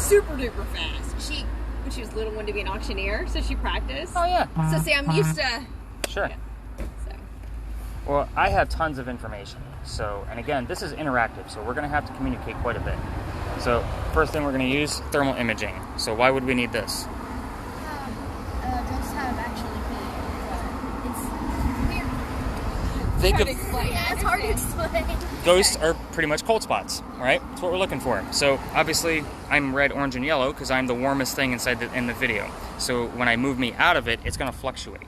super duper fast. She, when she was little, wanted to be an auctioneer, so she practiced. Oh, yeah. So see, I'm used to... Sure. Yeah, so. Well, I have tons of information. So, and again, this is interactive, so we're going to have to communicate quite a bit. So, first thing we're going to use, thermal imaging. So why would we need this? Ghosts have actually been, it's weird. Think Hard of to explain. Yeah, it's hard to explain. ghosts are pretty much cold spots, right? That's what we're looking for. So obviously, I'm red, orange, and yellow because I'm the warmest thing in the video. So when I move me out of it, it's going to fluctuate.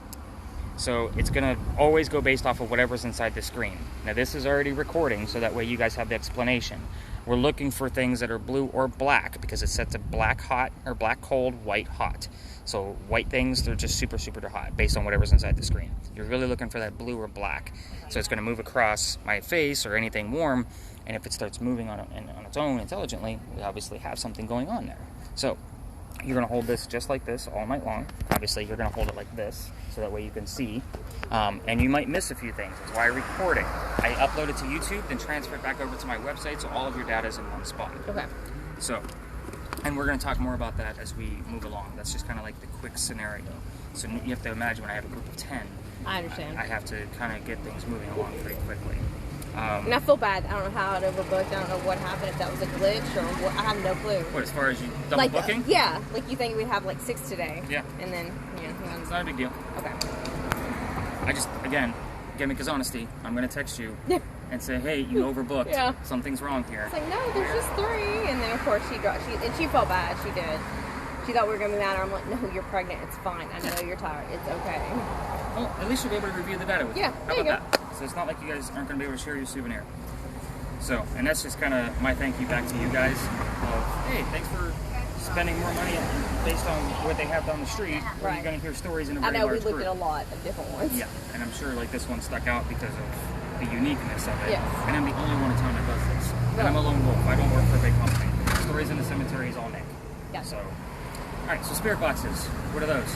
So it's going to always go based off of whatever's inside the screen. Now this is already recording, so that way you guys have the explanation. We're looking for things that are blue or black because it sets a black hot or black cold, white hot. So white things, they're just super, super hot based on whatever's inside the screen. You're really looking for that blue or black. So it's going to move across my face or anything warm, and if it starts moving on its own intelligently, we obviously have something going on there. So you're going to hold this just like this all night long. Obviously, you're going to hold it like this, so that way you can see. And you might miss a few things. That's why I record it. I upload it to YouTube, then transfer it back over to my website, so all of your data is in one spot. Okay. So, and we're going to talk more about that as we move along. That's just kind of like the quick scenario. So you have to imagine when I have a group of 10, I understand. I have to kind of get things moving along pretty quickly. And I feel bad. I don't know how it overbooked. I don't know what happened, if that was a glitch or what. I have no clue. What, as far as you double booking? Yeah. Like you think we'd have like 6 today. Yeah. And then, yeah. It's not a big deal. Okay. I just, again, Gimmick honesty. I'm going to text you and say, hey, you overbooked. Yeah. Something's wrong here. It's like, no, there's just 3. And then, of course, and she felt bad. She did. She thought we were going to be mad at her. I'm like, no, you're pregnant. It's fine. I know you're tired. It's okay. Well, at least you'll be able to review the data with Yeah, you. there How you about that? So it's not like you guys aren't going to be able to share your souvenir. So, and that's just kind of my thank you back to you guys of, hey, thanks for spending more money based on what they have down the street. Where you're going to hear stories in a very I know, large we looked group. at a lot of different ones. Yeah, and I'm sure like this one stuck out because of the uniqueness of it. Yes. And I'm the only one in town that does this. Right. And I'm a lone wolf. I don't work for a big company. Stories in the Cemetery is all Nick. Yeah. So, all right, so spirit boxes. What are those?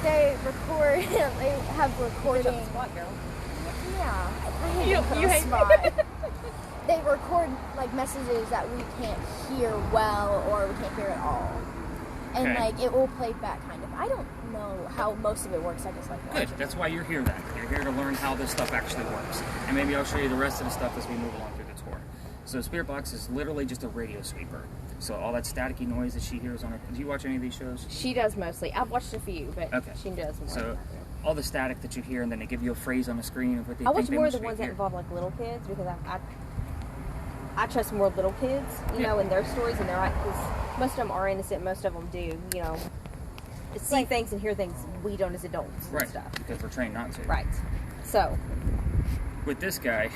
They record, they have recording. Spot, girl. Yeah. I hate You to put on hate spot. They record like messages that we can't hear well or we can't hear at all. And Okay. like it will play back kind of. I don't know how most of it works. I just like Good. watching. That's why you're here then. You're here to learn how this stuff actually works. And maybe I'll show you the rest of the stuff as we move along through the tour. So Spirit Box is literally just a radio sweeper. So all that staticky noise that she hears on her... Do you watch any of these shows? She does mostly. I've watched a few, but Okay. she does more. So all the static that you hear, and then they give you a phrase on the screen of what they I think watch they more of want the you to ones that hear. involve like little kids because I trust more little kids, you know, in their stories, and they're right because most of them are innocent. Most of them do, you know, see things and hear things we don't as adults Right, and stuff. because we're trained not to. Right. So With this guy,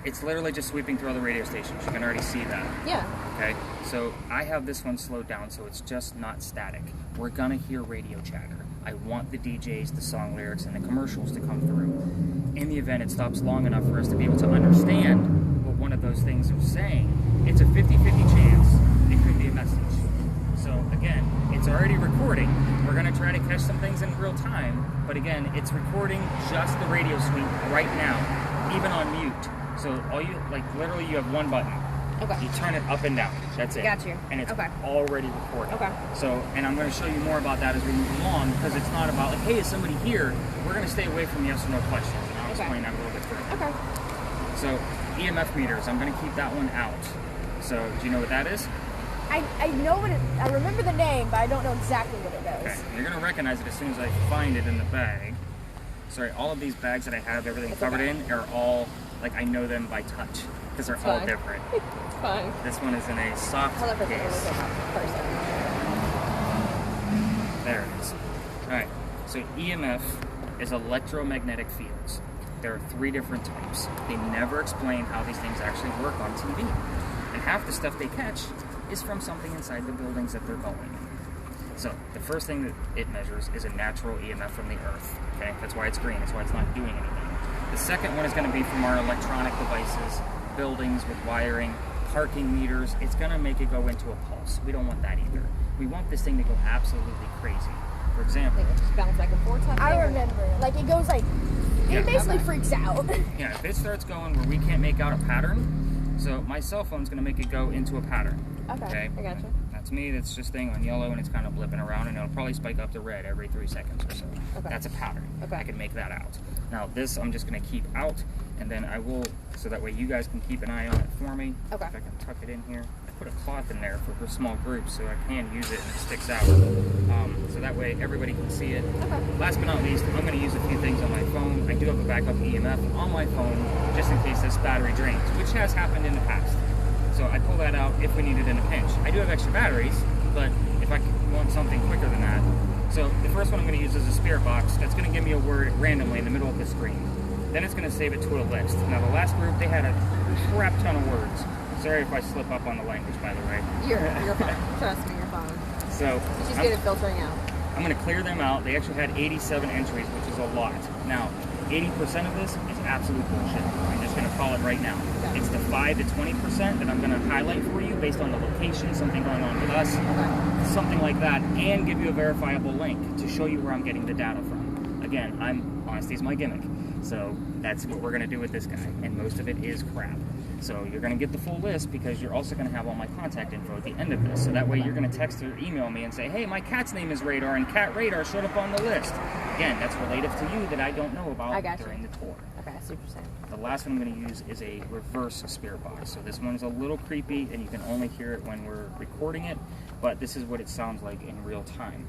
it's literally just sweeping through all the radio stations. You can already see that. yeah, Okay, so I have this one slowed down so it's just not static. We're gonna hear radio chatter. I want the DJs, the song lyrics, and the commercials to come through. In the event it stops long enough for us to be able to understand what one of those things is saying, it's a 50-50 chance it could be a message. So again, it's already recording. We're gonna try to catch some things in real time, but again, it's recording just the radio sweep right now, even on mute. So all you, like literally you have one button. okay, You turn it up and down. That's it. Got you. And it's Okay. already recorded. Okay. So, and I'm going to show you more about that as we move along because it's not about like, hey, is somebody here? We're going to stay away from yes or no questions, and I'll Okay. explain that a little bit further. okay. So, EMF meters. I'm going to keep that one out. So, do you know what that is? I know what it. I remember the name, but I don't know exactly what it does. Okay. You're going to recognize it as soon as I find it in the bag. Sorry, all of these bags that I have everything It's covered okay. in are all like I know them by touch because they're all fine. different. It's fine. This one is in a soft Hold up for a second. case. Look at my person. There it is. Alright, so EMF is electromagnetic fields. There are 3 different types. They never explain how these things actually work on TV. And half the stuff they catch is from something inside the buildings that they're going in. So, the first thing that it measures is a natural EMF from the earth. Okay, that's why it's green, that's why it's not doing anything. The second one is going to be from our electronic devices, buildings with wiring, parking meters. It's going to make it go into a pulse. We don't want that either. We want this thing to go absolutely crazy. For example, Like it just bounce back and forth. Type I thing, or- remember. Like it goes like. Yeah. It basically Okay. freaks out. yeah, if it starts going where we can't make out a pattern, so my cell phone's going to make it go into a pattern. Okay, I got you. To me, that's just staying on yellow and it's kind of blipping around, and it'll probably spike up to red every 3 seconds or so. Okay. That's a pattern. Okay. I can make that out. Now this I'm just going to keep out, and then I will, so that way you guys can keep an eye on it for me. Okay. If I can tuck it in here. I put a cloth in there for small groups so I can use it and it sticks out. So that way everybody can see it. Okay. Last but not least, I'm going to use a few things on my phone. I do have a backup EMF on my phone just in case this battery drains, which has happened in the past. So I pull that out if we need it in a pinch. I do have extra batteries, but if I want something quicker than that. So the first one I'm going to use is a spirit box that's going to give me a word randomly in the middle of the screen. Then it's going to save it to a list. Now the last group, they had a crap ton of words. Sorry if I slip up on the language, by the way. You're fine. Trust me, you're fine. So It's just good at filtering out. I'm going to clear them out. They actually had 87 entries, which is a lot. Now, 80% of this is absolute bullshit. I'm just going to call it right now. Okay. It's the 5 to 20% that I'm going to highlight for you based on the location, something going on with us, something like that, and give you a verifiable link to show you where I'm getting the data from. Again, honesty is my gimmick. So that's what we're going to do with this guy, and most of it is crap. So you're going to get the full list because you're also going to have all my contact info at the end of this. So that way you're going to text or email me and say, hey, my cat's name is Radar, and Cat Radar showed up on the list. Again, that's relative to you that I don't know about during the tour. Okay, I see what you're saying. The last one I'm going to use is a reverse spirit box. So this one's a little creepy, and you can only hear it when we're recording it, but this is what it sounds like in real time.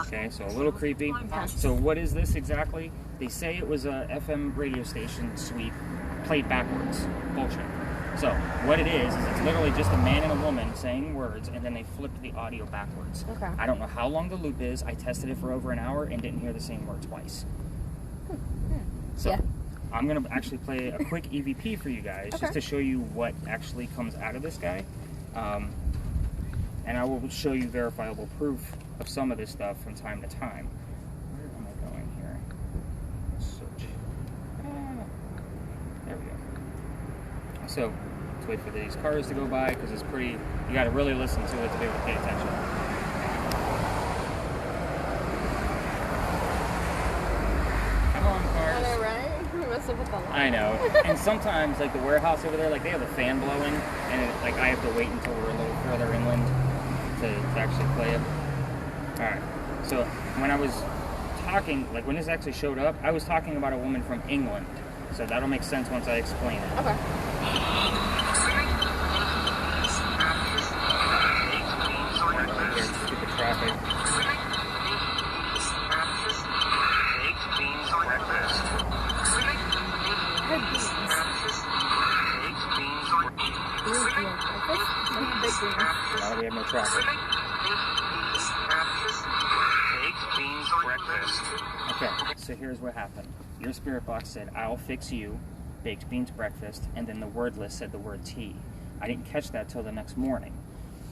Okay, so a little creepy. So what is this exactly? They say it was a FM radio station sweep played backwards. Bullshit. So what it is it's literally just a man and a woman saying words, and then they flipped the audio backwards. Okay. I don't know how long the loop is. I tested it for over an hour and didn't hear the same word twice. So Yeah. I'm going to actually play a quick EVP for you guys just to show you what actually comes out of this guy. And I will show you verifiable proof of some of this stuff from time to time. Where am I going here? Search. There we go. So, let's wait for these cars to go by because it's pretty, you got to really listen to it to be able to pay attention. Come on, cars. I know, right? We must have put the light. I know. And sometimes, like the warehouse over there, like they have a fan blowing, and like I have to wait until we're a little further inland to actually play it. Alright, so when I was talking, like when this actually showed up, I was talking about a woman from England. So that'll make sense once I explain it. Okay. Stupid traffic. Now we have no traffic. Okay, so here's what happened. Your spirit box said, I'll fix you, baked beans breakfast, and then the word list said the word tea. I didn't catch that till the next morning.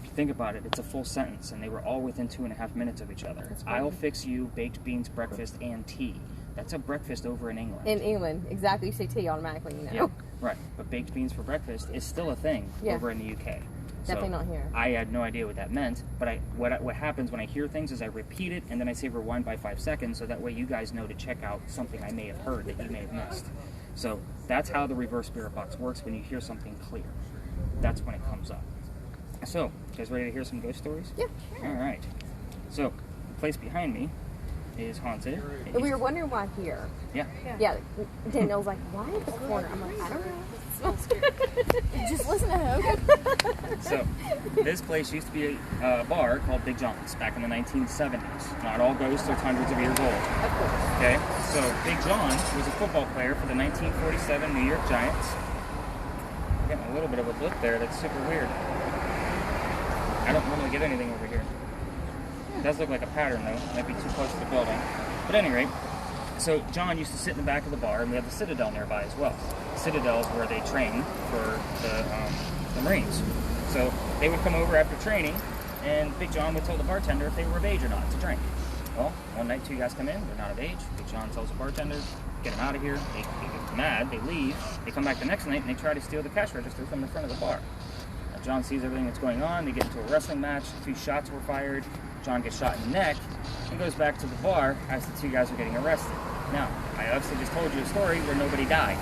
If you think about it, it's a full sentence, and they were all within 2.5 minutes of each other. I'll fix you, baked beans breakfast, and tea. That's a breakfast over in England. In England, exactly. You say tea automatically, you know. Yeah, right. But baked beans for breakfast is still a thing over in the UK. Definitely not here. I had no idea what that meant, but what happens when I hear things is I repeat it, and then I say rewind by 5 seconds, so that way you guys know to check out something I may have heard that you may have missed. So that's how the reverse spirit box works when you hear something clear. That's when it comes up. So, you guys ready to hear some ghost stories? Yeah. All right. So, the place behind me is haunted. We were wondering why here. Yeah. Yeah. Danielle's like, why at the corner? I'm like, I don't know. It smells good. Just listen to him. So, this place used to be a bar called Big John's back in the 1970s. Not all ghosts are hundreds of years old. Of course. Okay? So, Big John was a football player for the 1947 New York Giants. I'm getting a little bit of a blip there. That's super weird. I don't normally get anything over here. It does look like a pattern, though. Might be too close to the building. But at any rate, so John used to sit in the back of the bar, and we have the Citadel nearby as well. Citadel is where they train for the Marines. So they would come over after training, and Big John would tell the bartender if they were of age or not to drink. Well, one night 2 guys come in, they're not of age. Big John tells the bartender, get them out of here. They get mad, they leave. They come back the next night, and they try to steal the cash register from the front of the bar. John sees everything that's going on. They get into a wrestling match. A few shots were fired. John gets shot in the neck and goes back to the bar as the 2 guys are getting arrested. Now, I obviously just told you a story where nobody died.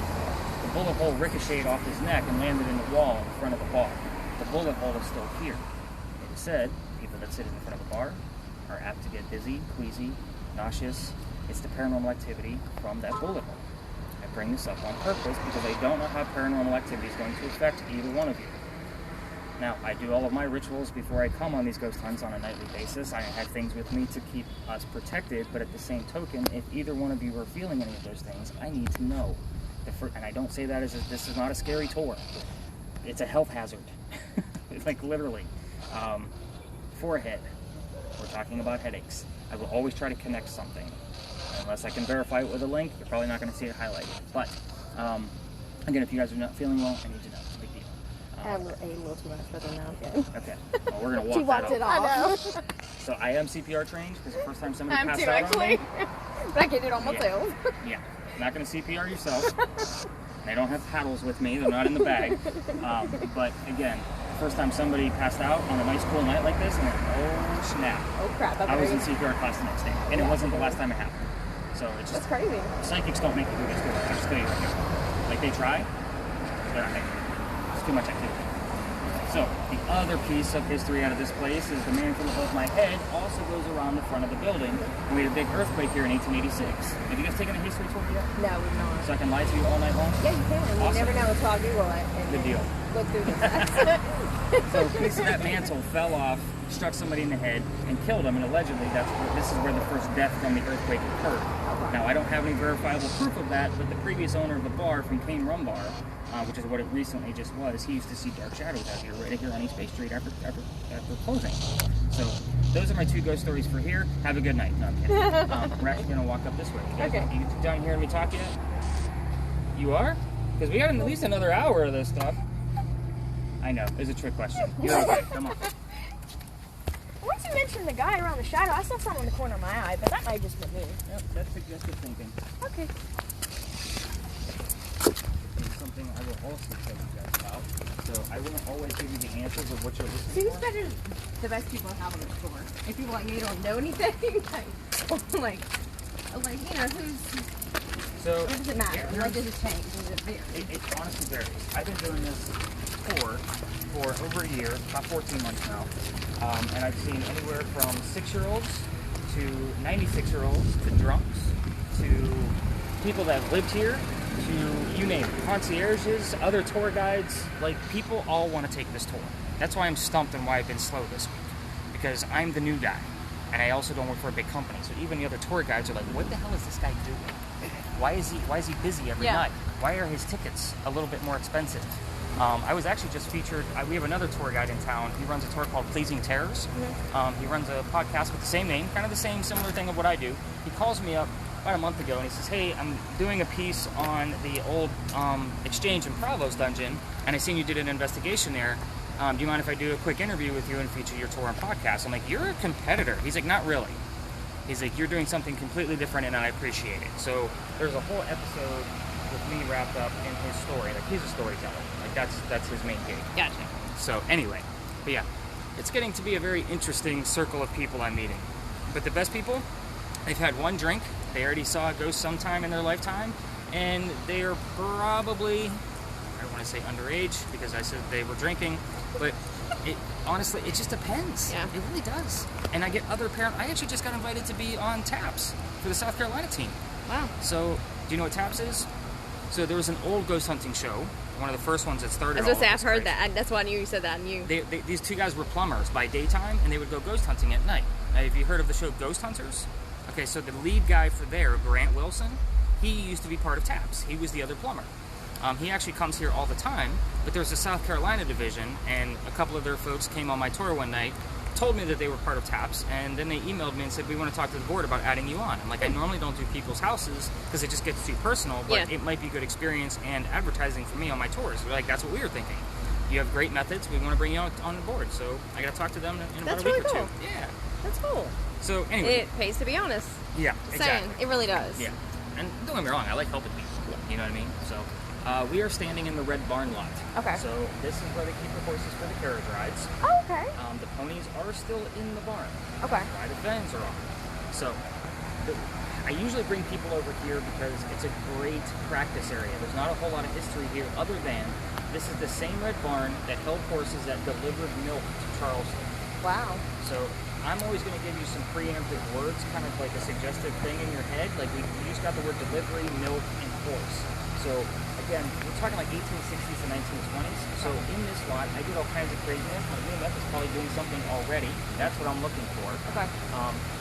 The bullet hole ricocheted off his neck and landed in the wall in front of the bar. The bullet hole is still here. It is said people that sit in front of a bar are apt to get dizzy, queasy, nauseous. It's the paranormal activity from that bullet hole. I bring this up on purpose because I don't know how paranormal activity is going to affect either one of you. Now, I do all of my rituals before I come on these ghost hunts on a nightly basis. I have things with me to keep us protected, but at the same token, if either one of you are feeling any of those things, I need to know. And I don't say that as this is not a scary tour. It's a health hazard. It's like literally. Forehead. We're talking about headaches. I will always try to connect something. Unless I can verify it with a link, you're probably not going to see it highlighted. But, again, if you guys are not feeling well, I need to know. Big deal. I ate a little too much for the now. Okay. Okay. Well, we're going to walk She walked it off. I know. So I am CPR trained because the first time somebody I'm passed too, out actually. on me. But I can do it on myself. Yeah. Not going to CPR yourself. They don't have paddles with me. They're not in the bag. But again, first time somebody passed out on a nice cool night like this, and I'm like, oh snap. Oh crap. I was in CPR class the next day. And it wasn't the last time it happened. So it's just That's crazy. psychics don't make it through this door. I just tell you right now. Like they try, they're not making it. It's too much activity. So the other piece of history out of this place is the mantle above my head also goes around the front of the building. We had a big earthquake here in 1886. Have you guys taken a history tour yet? No, we've not. So I can lie to you all night long? Yeah, you can. You Awesome. never know until I Google it. And Good deal. Look through this. So a piece of that mantle fell off, struck somebody in the head, and killed him. And allegedly, this is where the first death from the earthquake occurred. Now, I don't have any verifiable proof of that, but the previous owner of the bar from Kane Rum Bar, which is what it recently just was, he used to see dark shadows out here, right here on East Bay Street after closing. So those are my two ghost stories for here. Have a good night. No, I'm kidding. We're actually going to walk up this way. You guys, Okay. you down hearing me talk yet? You are? Because we got at least another hour of this stuff. I know. It's a trick question. You're okay. Come on. Once you mentioned the guy around the shadow, I saw something in the corner of my eye, but that might just be me. Yep, that's suggestive thinking. Okay. It's something I will also tell you guys about. So I won't always give you the answers of what you're looking See, who's for. better the best people have on the store? If people like me don't know anything, like, you know, who's, So what does it matter? yeah, Like, does it change? Does it vary? it honestly varies. I've been doing this tour for over a year, about 14 months now. And I've seen anywhere from 6-year-olds to 96-year-olds to drunks to people that have lived here to, you name it, concierges, other tour guides. Like, people all want to take this tour. That's why I'm stumped and why I've been slow this week. Because I'm the new guy. And I also don't work for a big company. So even the other tour guides are like, what the hell is this guy doing? Why is he busy every night? Why are his tickets a little bit more expensive? I was actually just featured, we have another tour guide in town. He runs a tour called Pleasing Terrors. He runs a podcast with the same name, kind of the same similar thing of what I do. He calls me up about a month ago and he says, hey, I'm doing a piece on the old Exchange in Provo's dungeon, and I seen you did an investigation there. Do you mind if I do a quick interview with you and feature your tour and podcast? I'm like, you're a competitor. He's like, not really. He's like, you're doing something completely different and I appreciate it. So there's a whole episode with me wrapped up in his story. Like, he's a storyteller. Like, that's his main gig. Gotcha. So anyway, but yeah, it's getting to be a very interesting circle of people I'm meeting. But the best people, they've had one drink, they already saw a ghost sometime in their lifetime, and they are probably, I don't want to say underage because I said they were drinking, but it honestly, it just depends. Yeah. It really does. And I get other parents, I actually just got invited to be on TAPS for the South Carolina team. Wow. So, do you know what TAPS is? So there was an old ghost hunting show, one of the first ones that started. I was gonna all say, of I've this heard crazy. that. That's why I knew you said that. I knew. These two guys were plumbers by daytime, and they would go ghost hunting at night. Now, have you heard of the show Ghost Hunters? Okay, so the lead guy for there, Grant Wilson, he used to be part of TAPS. He was the other plumber. He actually comes here all the time, but there's a South Carolina division, and a couple of their folks came on my tour one night, told me that they were part of TAPS, and then they emailed me and said, we want to talk to the board about adding you on. I'm like, I normally don't do people's houses because it just gets too personal, but it might be good experience and advertising for me on my tours. We're like, that's what we were thinking. You have great methods. We want to bring you on the board. So I got to talk to them in about a week or two. Yeah. That's cool. So anyway. It pays to be honest. Yeah, Just exactly. saying, it really does. Yeah. And don't get me wrong, I like helping people. You know what I mean? So we are standing in the Red Barn lot. Okay. So this is where they keep the horses for the carriage rides. Oh, okay. The ponies are still in the barn. Okay. Private vans are on. So I usually bring people over here because it's a great practice area. There's not a whole lot of history here other than this is the same red barn that held horses that delivered milk to Charleston. Wow. So I'm always going to give you some preemptive words, kind of like a suggestive thing in your head. Like we just got the word delivery, milk, and horse. So again, we're talking like 1860s and 1920s. So in this lot, I did all kinds of craziness. My EMF is probably doing something already. That's what I'm looking for. Okay.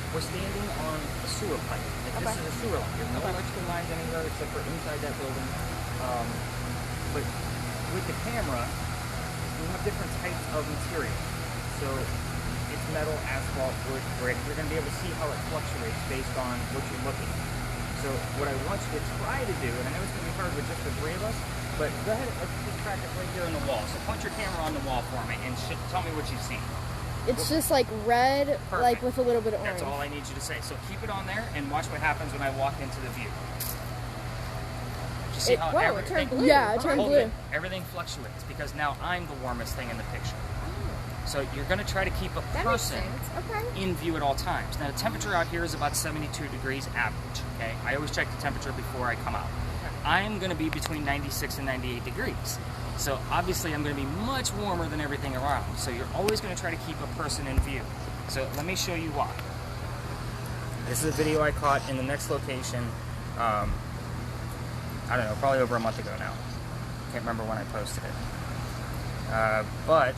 We're standing on a sewer pipe. Like this is a sewer line. There's no electrical lines anywhere except for inside that building. But with the camera, we have different types of material. So it's metal, asphalt, wood, brick. You're going to be able to see how it fluctuates based on what you're looking at. So what I want you to try to do, and I know it's going to be hard with just the three of us, but go ahead, let's just practice right here on the wall. So point your camera on the wall for me and tell me what you see. It's just like red, Perfect. like with a little bit of orange. That's all I need you to say. So keep it on there and watch what happens when I walk into the view. You see how Whoa, it everything, turned blue. Yeah, it turned hold blue. it. Everything fluctuates because now I'm the warmest thing in the picture. So you're going to try to keep a That person makes sense. Okay. in view at all times. Now the temperature out here is about 72 degrees average. Okay, I always check the temperature before I come out. I'm going to be between 96 and 98 degrees. So obviously I'm going to be much warmer than everything around. So you're always going to try to keep a person in view. So let me show you why. This is a video I caught in the next location, I don't know, probably over a month ago now. Can't remember when I posted it. But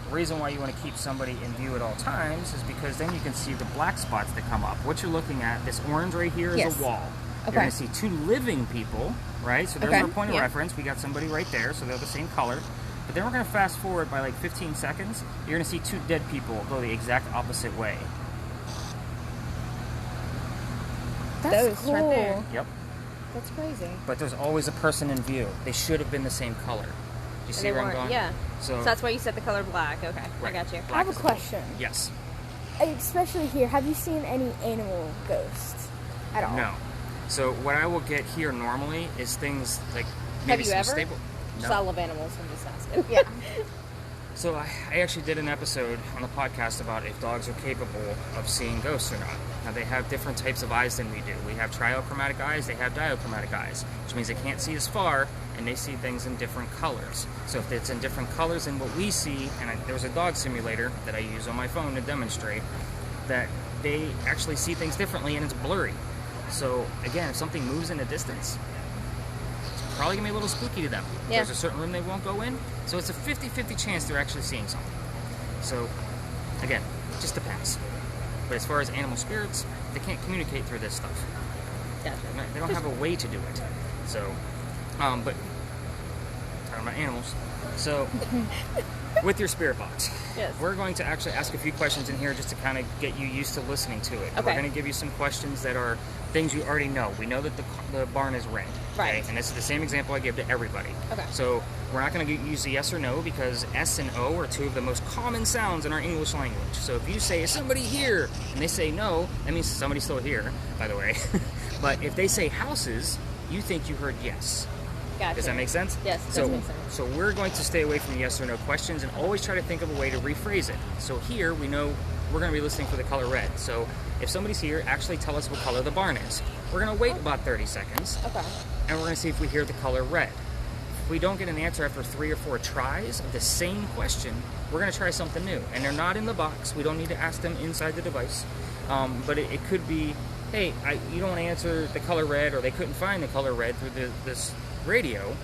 the reason why you want to keep somebody in view at all times is because then you can see the black spots that come up. What you're looking at, this orange right here is a wall. You're going to see two living people, right? So there's our point of reference. We got somebody right there, so they're the same color. But then we're going to fast forward by like 15 seconds. You're going to see two dead people go the exact opposite way. That's cool. Right there. Yep. That's crazy. But there's always a person in view. They should have been the same color. You see where I'm going? Yeah. So that's why you set the color black. Okay, right. I got you. I have a question. Yes. Especially here, have you seen any animal ghosts at all? No. So what I will get here normally is things like Have maybe you some ever? stable. Just No. I love animals. I'm just asking. Yeah. So I actually did an episode on the podcast about if dogs are capable of seeing ghosts or not. Now they have different types of eyes than we do. We have triochromatic eyes, they have diachromatic eyes, which means they can't see as far and they see things in different colors. So if it's in different colors than what we see, and there's a dog simulator that I use on my phone to demonstrate, that they actually see things differently and it's blurry. So again, if something moves in the distance, it's probably gonna be a little spooky to them. Yeah. There's a certain room they won't go in, so it's a 50-50 chance they're actually seeing something. So again, it just depends. But as far as animal spirits, they can't communicate through this stuff. Gotcha. They don't have a way to do it. So, but talking about animals. So, with your spirit box, Yes. we're going to actually ask a few questions in here just to kind of get you used to listening to it. Okay. We're going to give you some questions that are things you already know. We know that the barn is red. Right. Okay? And this is the same example I give to everybody. Okay. So we're not going to use the yes or no because S and O are two of the most common sounds in our English language. So if you say, is somebody here? And they say no, that means somebody's still here, by the way. But if they say houses, you think you heard yes. Gotcha. Does that make sense? Yes, it so, does make sense. So we're going to stay away from yes or no questions and always try to think of a way to rephrase it. So here we know we're going to be listening for the color red. So if somebody's here, actually tell us what color the barn is. We're going to wait about 30 seconds. Okay. And we're going to see if we hear the color red. If we don't get an answer after 3 or 4 tries of the same question, we're going to try something new. And they're not in the box. We don't need to ask them inside the device. But it could be, hey, you don't want to answer the color red, or they couldn't find the color red through this radio.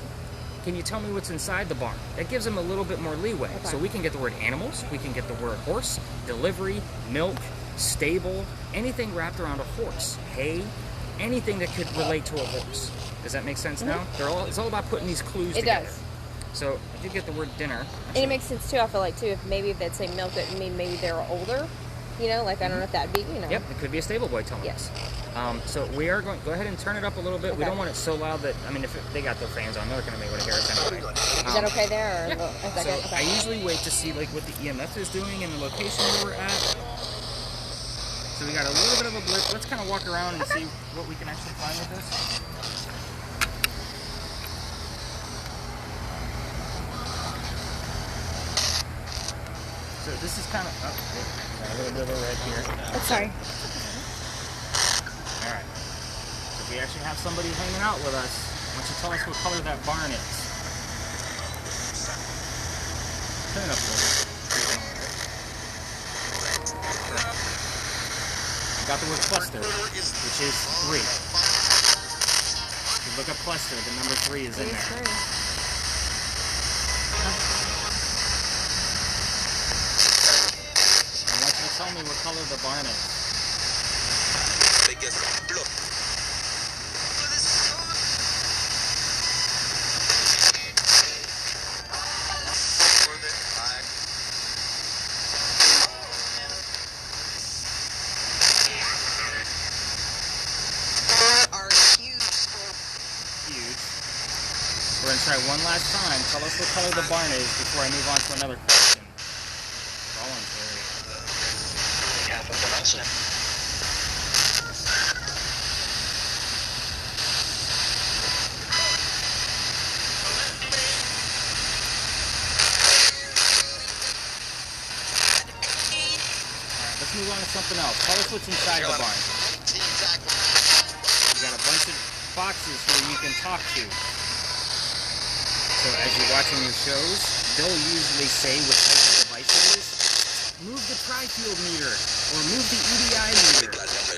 Can you tell me what's inside the barn? That gives them a little bit more leeway. Okay. So we can get the word animals, we can get the word horse, delivery, milk, stable, anything wrapped around a horse, hay, anything that could relate to a horse. Does that make sense now? It's all about putting these clues together. It does. So I did get the word dinner. And it makes sense too. I feel like too, if they'd say milk, that would mean maybe they're older. You know, like I don't know if that'd be, you know. Yep, it could be a stable boy telling Yes. us. So we are going. Go ahead and turn it up a little bit. We Okay. don't want it so loud that if they got their fans on, they're not going to be able to hear us anyway. Is that okay there? Or Yeah. is that So good? Okay. I usually wait to see like what the EMF is doing and the location where we're at. So we got a little bit of a blip. Let's kind of walk around and see what we can actually find with this. So this is kind of got a little bit of a red here. Oh, sorry. All right. actually have somebody hanging out with us. Why don't you tell us what color that barn is? Turn it up a little bit. Got the word cluster, which is 3. If you look up cluster, the number 3 is in there. I want you to tell me what color the barn is. We're going to try one last time. Tell us what color the barn is before I move on to another question. Voluntary. Alright, let's move on to something else. Tell us what's inside the barn. You got a bunch of boxes here you can talk to. So as you're watching your shows, they'll usually say what type of device it is. Move the tri-field meter, or move the EDI meter.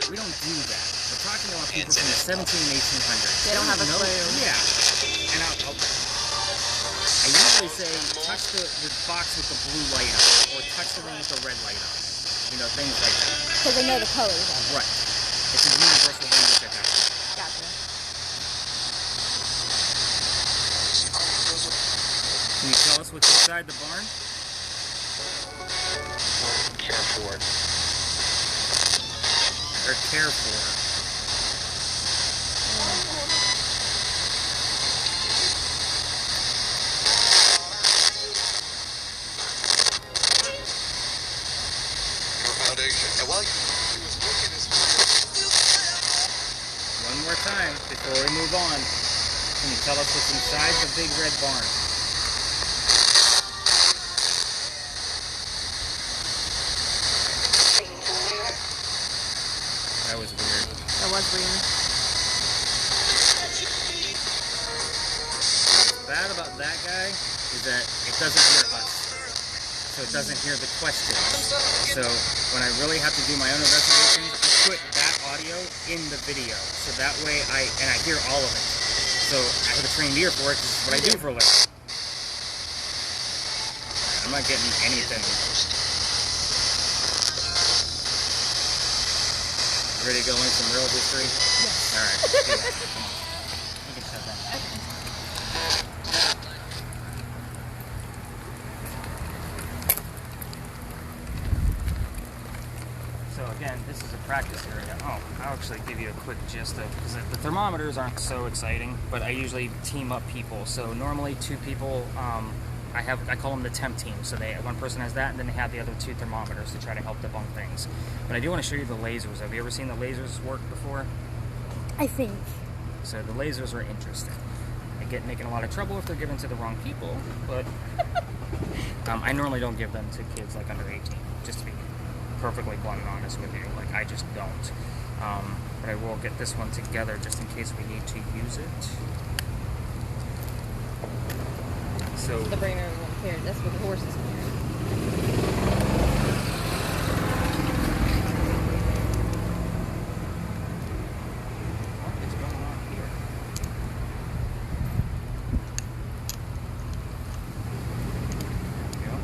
We don't do that. We're talking about people from the 17 and 1800s. They don't have a clue. Yeah. And I usually say, touch the box with the blue light on, or touch the one with the red light on. You know, things like that. Because they know the colors of it. Right. It's a universal language at that point. Gotcha. Can you tell us what's inside the barn? Care for. Or care for. One more time before we move on. Can you tell us what's inside the big red barn? That was weird. That was weird. What's bad about that guy is that it doesn't hear us. So it doesn't hear the questions. So when I really have to do my own investigations, I put that audio in the video. So that way I hear all of it. So I have a trained ear for it. This is what I do for a living. I'm not getting anything. Ready to go in some real history? Yes. Alright, let's do that. Come on. You can shut that. So again, this is a practice area. Oh, I'll actually give you a quick gist of, because the thermometers aren't so exciting, but I usually team up people. So normally 2 people, I call them the temp team. So one person has that, and then they have the other 2 thermometers to try to help debunk things. But I do want to show you the lasers. Have you ever seen the lasers work before? I think. So the lasers are interesting. They get making a lot of trouble if they're given to the wrong people, but I normally don't give them to kids like under 18, just to be perfectly blunt and honest with you. Like, I just don't. But I will get this one together just in case we need to use it. So The brainer won't care. That's what the horses care. what is going on here? There we go.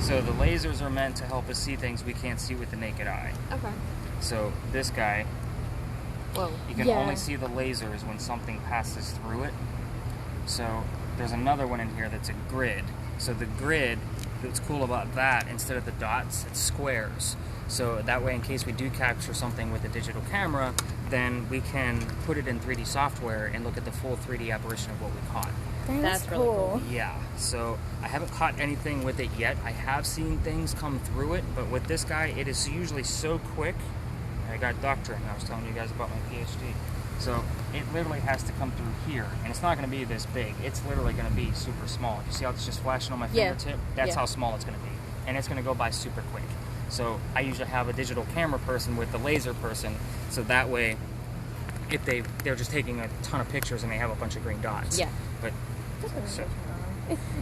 So the lasers are meant to help us see things we can't see with the naked eye. Okay. So this guy, Whoa. you can Yeah. only see the lasers when something passes through it. So there's another one in here that's a grid. So the grid, what's cool about that, instead of the dots, it's squares. So that way, in case we do capture something with a digital camera, then we can put it in 3D software and look at the full 3D apparition of what we caught. That's really cool. Yeah, so I haven't caught anything with it yet. I have seen things come through it, but with this guy, it is usually so quick. I got doctoring. I was telling you guys about my PhD. So it literally has to come through here, and it's not going to be this big. It's literally going to be super small. You see how it's just flashing on my Yeah. fingertip? That's Yeah. how small it's going to be, and it's going to go by super quick. So I usually have a digital camera person with the laser person, so that way if they're just taking a ton of pictures and they have a bunch of green dots. Yeah. But So,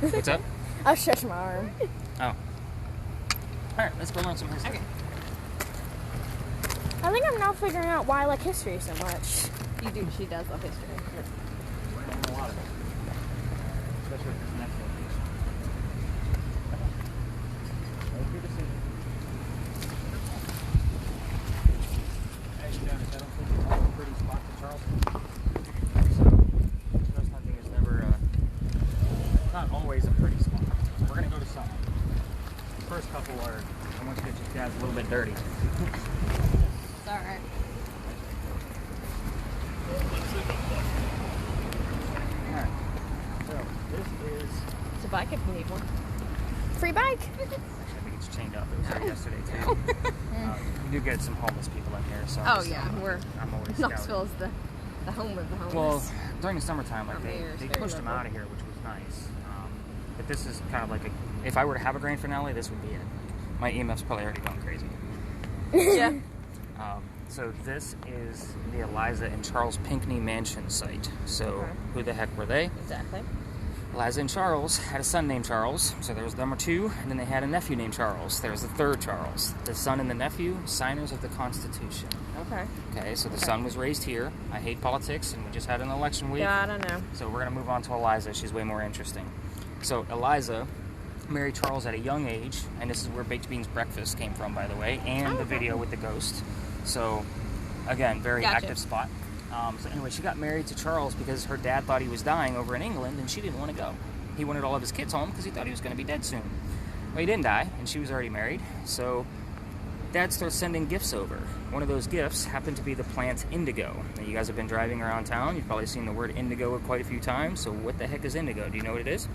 what's up? I'll stretch my arm. Oh. All right, let's go learn some history. okay. I think I'm now figuring out why I like history so much. You do. She does love history. I learned a lot of it, especially with this next location. Make your decision. As you notice, I don't think it's all pretty spots in Charleston. So, ghost hunting is never, not always a pretty spot. We're going to go to some. The first couple are, I want to get you guys a little bit dirty. It's all right. Alright, so this is, It's a bike if you need one. Free bike. actually I think it's chained up, it was there yesterday too. You do get some homeless people in here, so Oh yeah, I'm always Knoxville scouting. is the home of the homeless. Well, during the summertime, like Our mayor is they very pushed them local. out of here, which was nice. But this is kind of like if I were to have a grand finale, this would be it. My EMF's probably already gone crazy. yeah. So this is the Eliza and Charles Pinckney mansion site. So Okay. who the heck were they? Exactly. Eliza and Charles had a son named Charles, so there was number 2, and then they had a nephew named Charles. There was the third Charles. The son and the nephew, signers of the Constitution. Okay. Okay, so the son was raised here. I hate politics, and we just had an election week. Yeah, I don't know. So we're going to move on to Eliza. She's way more interesting. So Eliza married Charles at a young age, and this is where Baked Beans Breakfast came from, by the way, and the video with the ghost. So, again, very Gotcha. active spot. So anyway, she got married to Charles because her dad thought he was dying over in England, and she didn't want to go. He wanted all of his kids home because he thought he was going to be dead soon. Well, he didn't die, and she was already married, so Dad starts sending gifts over. One of those gifts happened to be the plant indigo. Now, you guys have been driving around town. You've probably seen the word indigo quite a few times, so what the heck is indigo? Do you know what it is?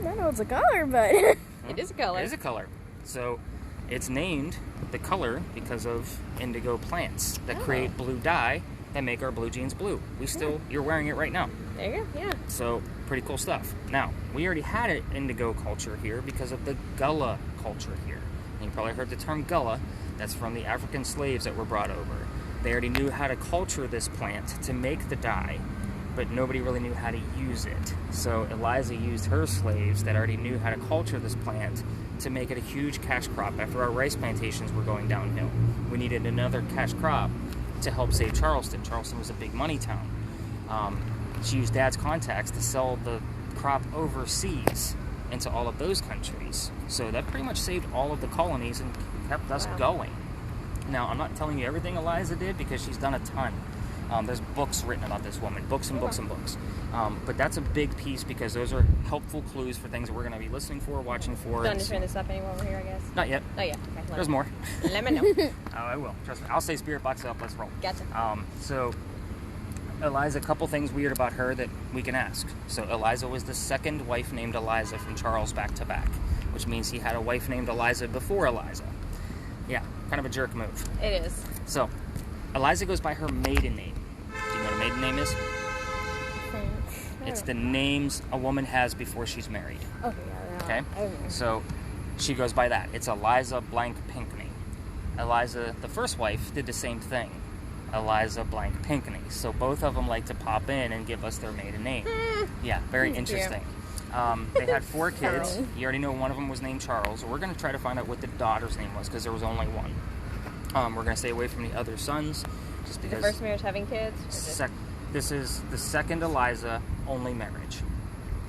I know it's a color, but It is a color. It is a color. So it's named the color because of indigo plants that create blue dye that make our blue jeans blue. You're wearing it right now. There you go. Yeah. So pretty cool stuff. Now, we already had an indigo culture here because of the Gullah culture here. And you probably heard the term Gullah. That's from the African slaves that were brought over. They already knew how to culture this plant to make the dye, but nobody really knew how to use it. So Eliza used her slaves that already knew how to culture this plant to make it a huge cash crop. After our rice plantations were going downhill, we needed another cash crop to help save Charleston. Charleston was a big money town. She used Dad's contacts to sell the crop overseas into all of those countries. So that pretty much saved all of the colonies and kept us going. Now, I'm not telling you everything Eliza did because she's done a ton. There's books written about this woman, books and books and books. But that's a big piece because those are helpful clues for things that we're going to be listening for, watching for. Don't understand this up anymore over here, I guess. Not yet. Oh yeah. Okay. There's more. Let me know. Oh, I will. Trust me. I'll say spirit box up. Let's roll. Gotcha. So, Eliza, a couple things weird about her that we can ask. So, Eliza was the second wife named Eliza from Charles back to back, which means he had a wife named Eliza before Eliza. Yeah, kind of a jerk move. It is. So, Eliza goes by her maiden name. Do you know what her maiden name is? It's the names a woman has before she's married. okay, Okay? So, she goes by that. It's Eliza blank Pinckney. Eliza, the first wife, did the same thing. Eliza blank Pinckney. So both of them like to pop in and give us their maiden name. Yeah, very interesting. They had 4 kids. Sorry. You already know one of them was named Charles. We're going to try to find out what the daughter's name was because there was only one. We're going to stay away from the other sons just The because first marriage having kids. this is the second Eliza only marriage.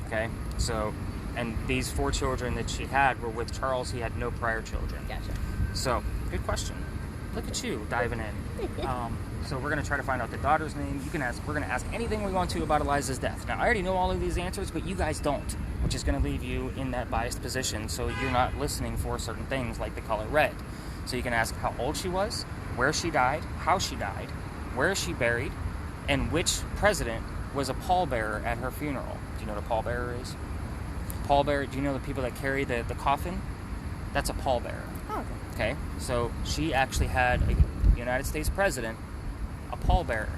Okay? So, and these 4 children that she had were with Charles. He had no prior children. Gotcha. So, good question. Look at you diving in. So we're going to try to find out the daughter's name. You can ask. We're going to ask anything we want to about Eliza's death. Now, I already know all of these answers, but you guys don't, which is going to leave you in that biased position. So you're not listening for certain things like the color red. So you can ask how old she was, where she died, how she died, where is she buried, and which president was a pallbearer at her funeral. Do you know what a pallbearer is? Pallbearer. Do you know the people that carry the coffin? That's a pallbearer. Oh, Okay, so she actually had a United States president, a pallbearer,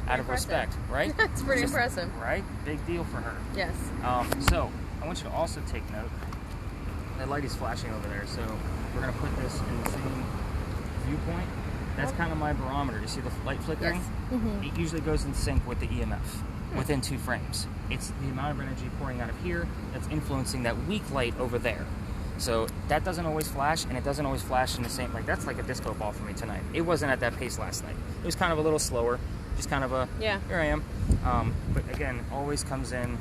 out of Impressive. respect, right? That's pretty Just- impressive. Right? Big deal for her. Yes. So, I want you to also take note. The light is flashing over there, so we're going to put this in the same viewpoint. That's kind of my barometer. You see the light flickering? Yes. Mm-hmm. It usually goes in sync with the EMF within 2 frames. It's the amount of energy pouring out of here that's influencing that weak light over there. So that doesn't always flash, and it doesn't always flash in the same, like that's like a disco ball for me tonight. It wasn't at that pace last night. It was kind of a little slower, just kind of a, Yeah. here I am. But again, always comes in,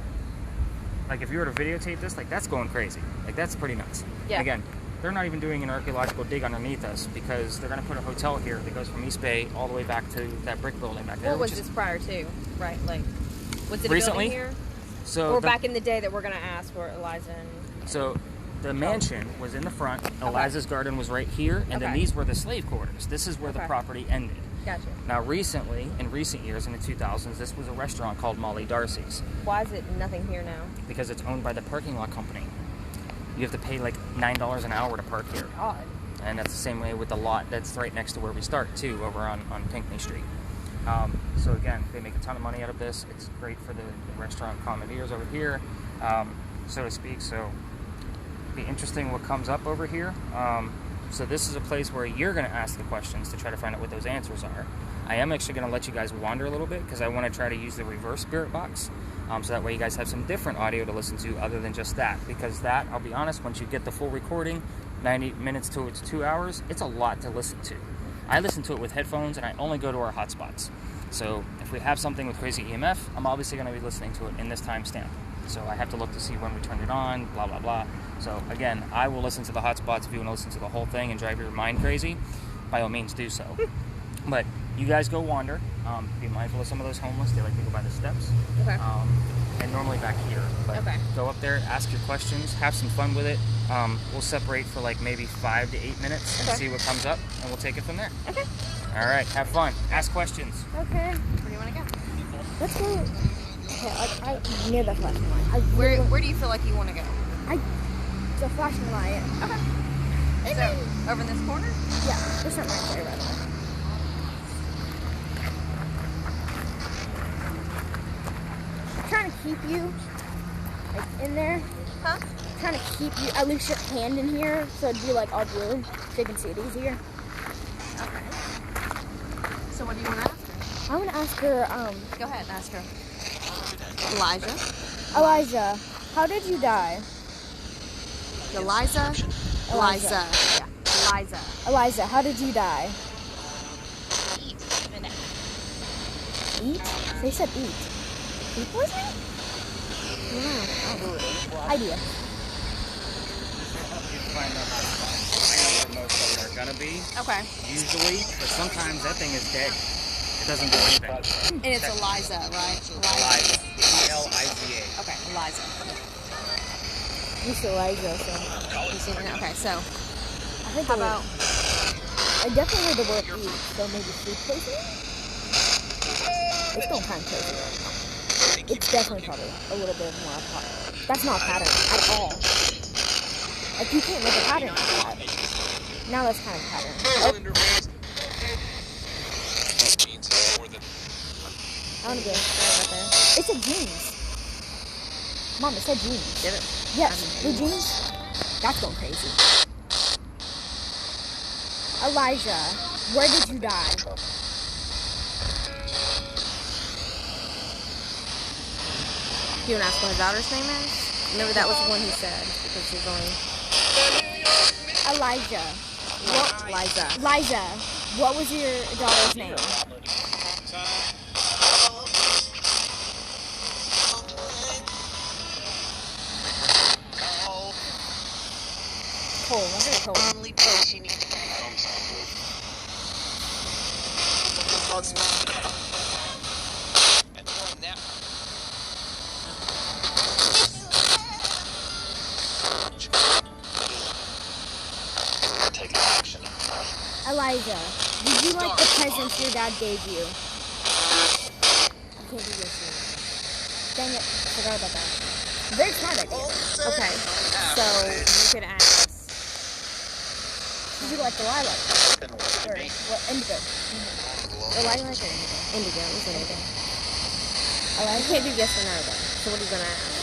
like if you were to videotape this, like that's going crazy. Like that's pretty nuts. Yeah. Again, they're not even doing an archaeological dig underneath us because they're going to put a hotel here that goes from East Bay all the way back to that brick building back there. What was which is- this prior to? Right, like, was it a Recently? building here? So Or the- back in the day that we're going to ask for Eliza and... So the mansion was in the front. Eliza's garden was right here, and then Okay. these were the slave quarters. This is where the Okay. property ended. Gotcha. Now, recently, in recent years, in the 2000s, this was a restaurant called Molly Darcy's Why is it nothing here now? because it's owned by the parking lot company. You have to pay like $9 an hour to park here. Odd. And that's the same way with the lot that's right next to where we start, too, over on Pinckney Street. So again, they make a ton of money out of this. It's great for the restaurant commandeers over here, so to speak. So be interesting what comes up over here. So this is a place where you're going to ask the questions to try to find out what those answers are. I am actually going to let you guys wander a little bit because I want to try to use the reverse spirit box, so that way you guys have some different audio to listen to other than just that. Because that, I'll be honest, once you get the full recording, 90 minutes to it's 2 hours, it's a lot to listen to. I listen to it with headphones, and I only go to our hotspots. So if we have something with crazy EMF, I'm obviously going to be listening to it in this timestamp. So I have to look to see when we turned it on, blah, blah, blah. So again, I will listen to the hotspots. If you want to listen to the whole thing and drive your mind crazy, by all means do so. But you guys go wander. Be mindful of some of those homeless. They like to go by the steps. Okay. And normally back here. But Okay. go up there, ask your questions, have some fun with it. We'll separate for like maybe 5 to 8 minutes and Okay. see what comes up, and we'll take it from there. Okay. All right, have fun. Ask questions. Okay. Where do you want to go? Let's go. Okay, I near the flashing light. Where do you feel like you want to go? It's a flashing light. Okay. So, over in this corner? Yeah, there's something right there, by the way. I'm trying to keep you like in there. Huh? I'm trying to keep you at least your hand in here so it'd be like all blue so you can see it easier. Okay. So what do you want to ask her? I want to ask her, Go ahead, ask her. Elijah? Eliza, how did you die? Eliza? Eliza. Yeah. Eliza. Eliza, how did you die? Eat? They said eat. Eat poisoning? Idea. I know where most of them are gonna be, Okay. usually, but sometimes that thing is dead. It doesn't do anything. And it's Eliza, right? Eliza. Eliza. Okay, Eliza. Just Eliza, so. You seen it? Okay, so I think how about I definitely heard the word eat, so maybe food poisoning? It's going kind of crazy right now. It's definitely probably a little bit more of a pattern. That's not a pattern at all. Like, you can't make a pattern like that. Now that's kind of a pattern. Oh. I want to go right there. It said jeans. Mom, it said jeans. did it? Yes, blue jeans. That's going crazy. Elijah, where did you die? Do you want to ask what her daughter's name is? Remember that was the one he said because she's only Elijah. Eliza. Liza, what was your daughter's name? Cole. I'm gonna Cole. Only place you need to go. And now. Take action. Elijah, did you like the presents your dad gave you? I can't do this yet. Dang it, forgot about that. Very smart idea. Okay, so you could ask. Did you like the lilac? Or what, indigo? Or lilac or indigo? Indigo. It was indigo. I You like can't do yes or no though. So what are you gonna ask?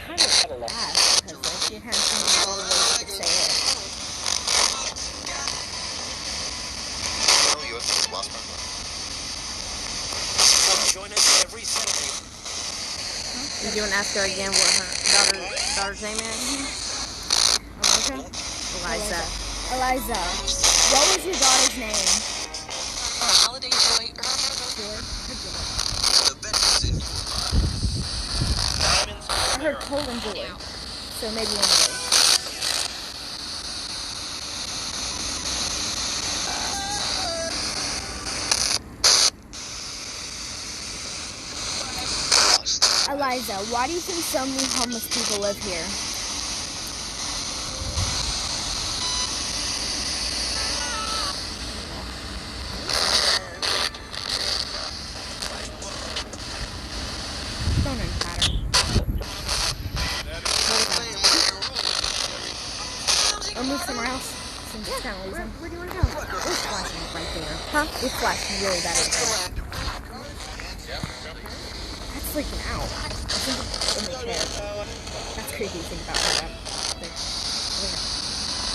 kind of You doing ask her again what her daughter's name is? Okay. Eliza. Eliza, what was your daughter's name? Holiday joy. I heard Cole and Joy. So maybe one of those. Eliza, why do you think so many homeless people live here? Phone and pattern. Or move somewhere else. Since it's kind of losing. Where do you want to go? It's flashing right there. Huh? It's flashing really bad. That's freaking out. I think it's in the chair. That's creepy to think about like that. There.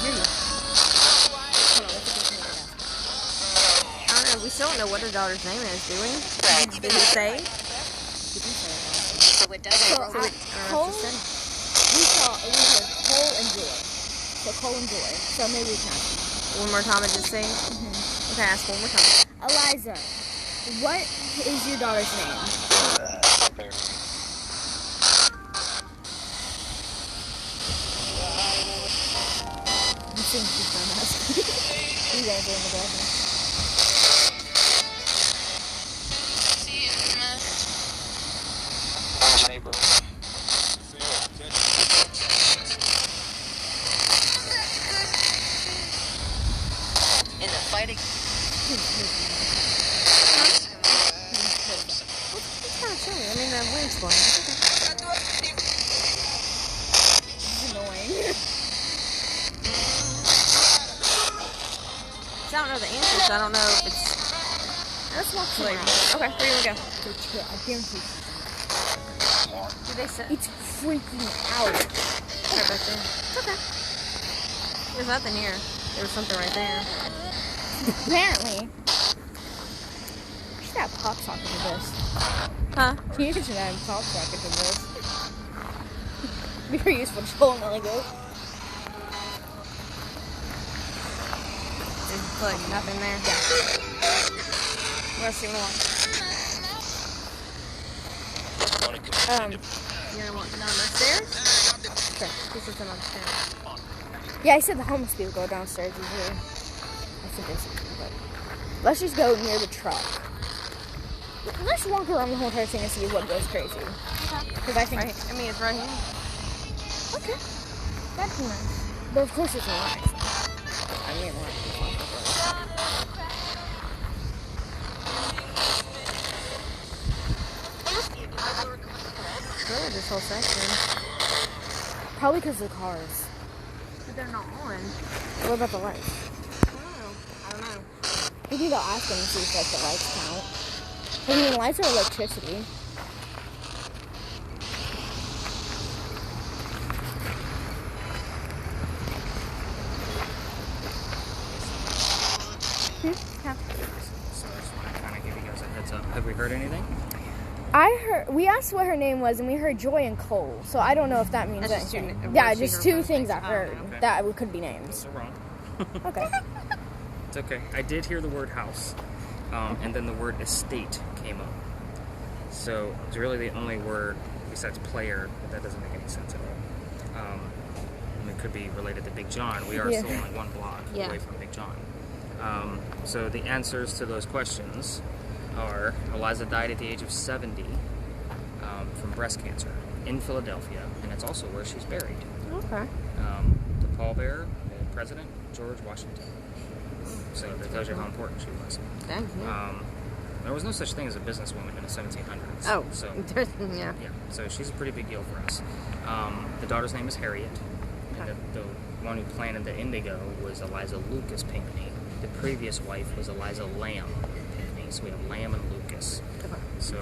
Here you go. Hold on, let's get this nigga down. I don't know. We still don't know what her daughter's name is, do we? Did he say? You can say it. So it does. So, I don't know Cole, what she said. we heard Cole and Joy. So Cole and Joy. So maybe we can ask him. One more time, I just say. Okay, ask one more time. Eliza, what is your daughter's name? I think she's done that. He's answering the question. In the fighting. It's kind of chilly. I mean, the wind's blowing. It's annoying. I don't know the answer, so I don't know if it's. Let's walk somewhere Like, else. okay, where do we go? I guarantee you. Did they say? It's freaking out. Right back there. It's okay. There's nothing here. There was something right there. Apparently. You should have pop sockets in this. Huh? You should have pop sockets in this. Be very useful to pull them like this. There's like nothing there. Yeah. What else do you want? You gonna walk down the stairs? Sure. This is another stairs. Yeah, I said the homeless people go downstairs usually. I think there's something, but let's just go near the truck. Let's walk around the whole entire thing and see what goes crazy. Because I think. Right. I mean, it's right here. Okay. That's nice. But of course it's nice. I mean, like, Really, this whole section. probably because of the cars. But they're not on. What about the lights? I don't know. Maybe they'll ask them and see if like the lights count. I mean, lights are electricity. Yeah. So I just want to kind of give you guys a heads up. Have we heard anything? We asked what her name was, and we heard Joy and Cole. So I don't know if that means That's just anything. two- Yeah, words she just heard two both things I things. Oh, heard okay. that could be names. So wrong. Okay. It's okay. I did hear the word house, and then the word estate came up. So it's really the only word besides player, but that doesn't make any sense at all. And it could be related to Big John. We are Yeah. still only one block Yeah. away from Big John. So the answers to those questions are: Eliza died at the age of 70 from breast cancer in Philadelphia, and it's also where she's buried. Okay. The pallbearer, the president, George Washington. So that tells you how important she was. Dang, yeah. There was no such thing as a businesswoman in the 1700s. Oh, So, yeah. yeah. So she's a pretty big deal for us. The daughter's name is Harriet. And Okay. the one who planted the indigo was Eliza Lucas Pinckney. The previous wife was Eliza Lamb Pinckney. So we have Lamb and Lucas. Okay. So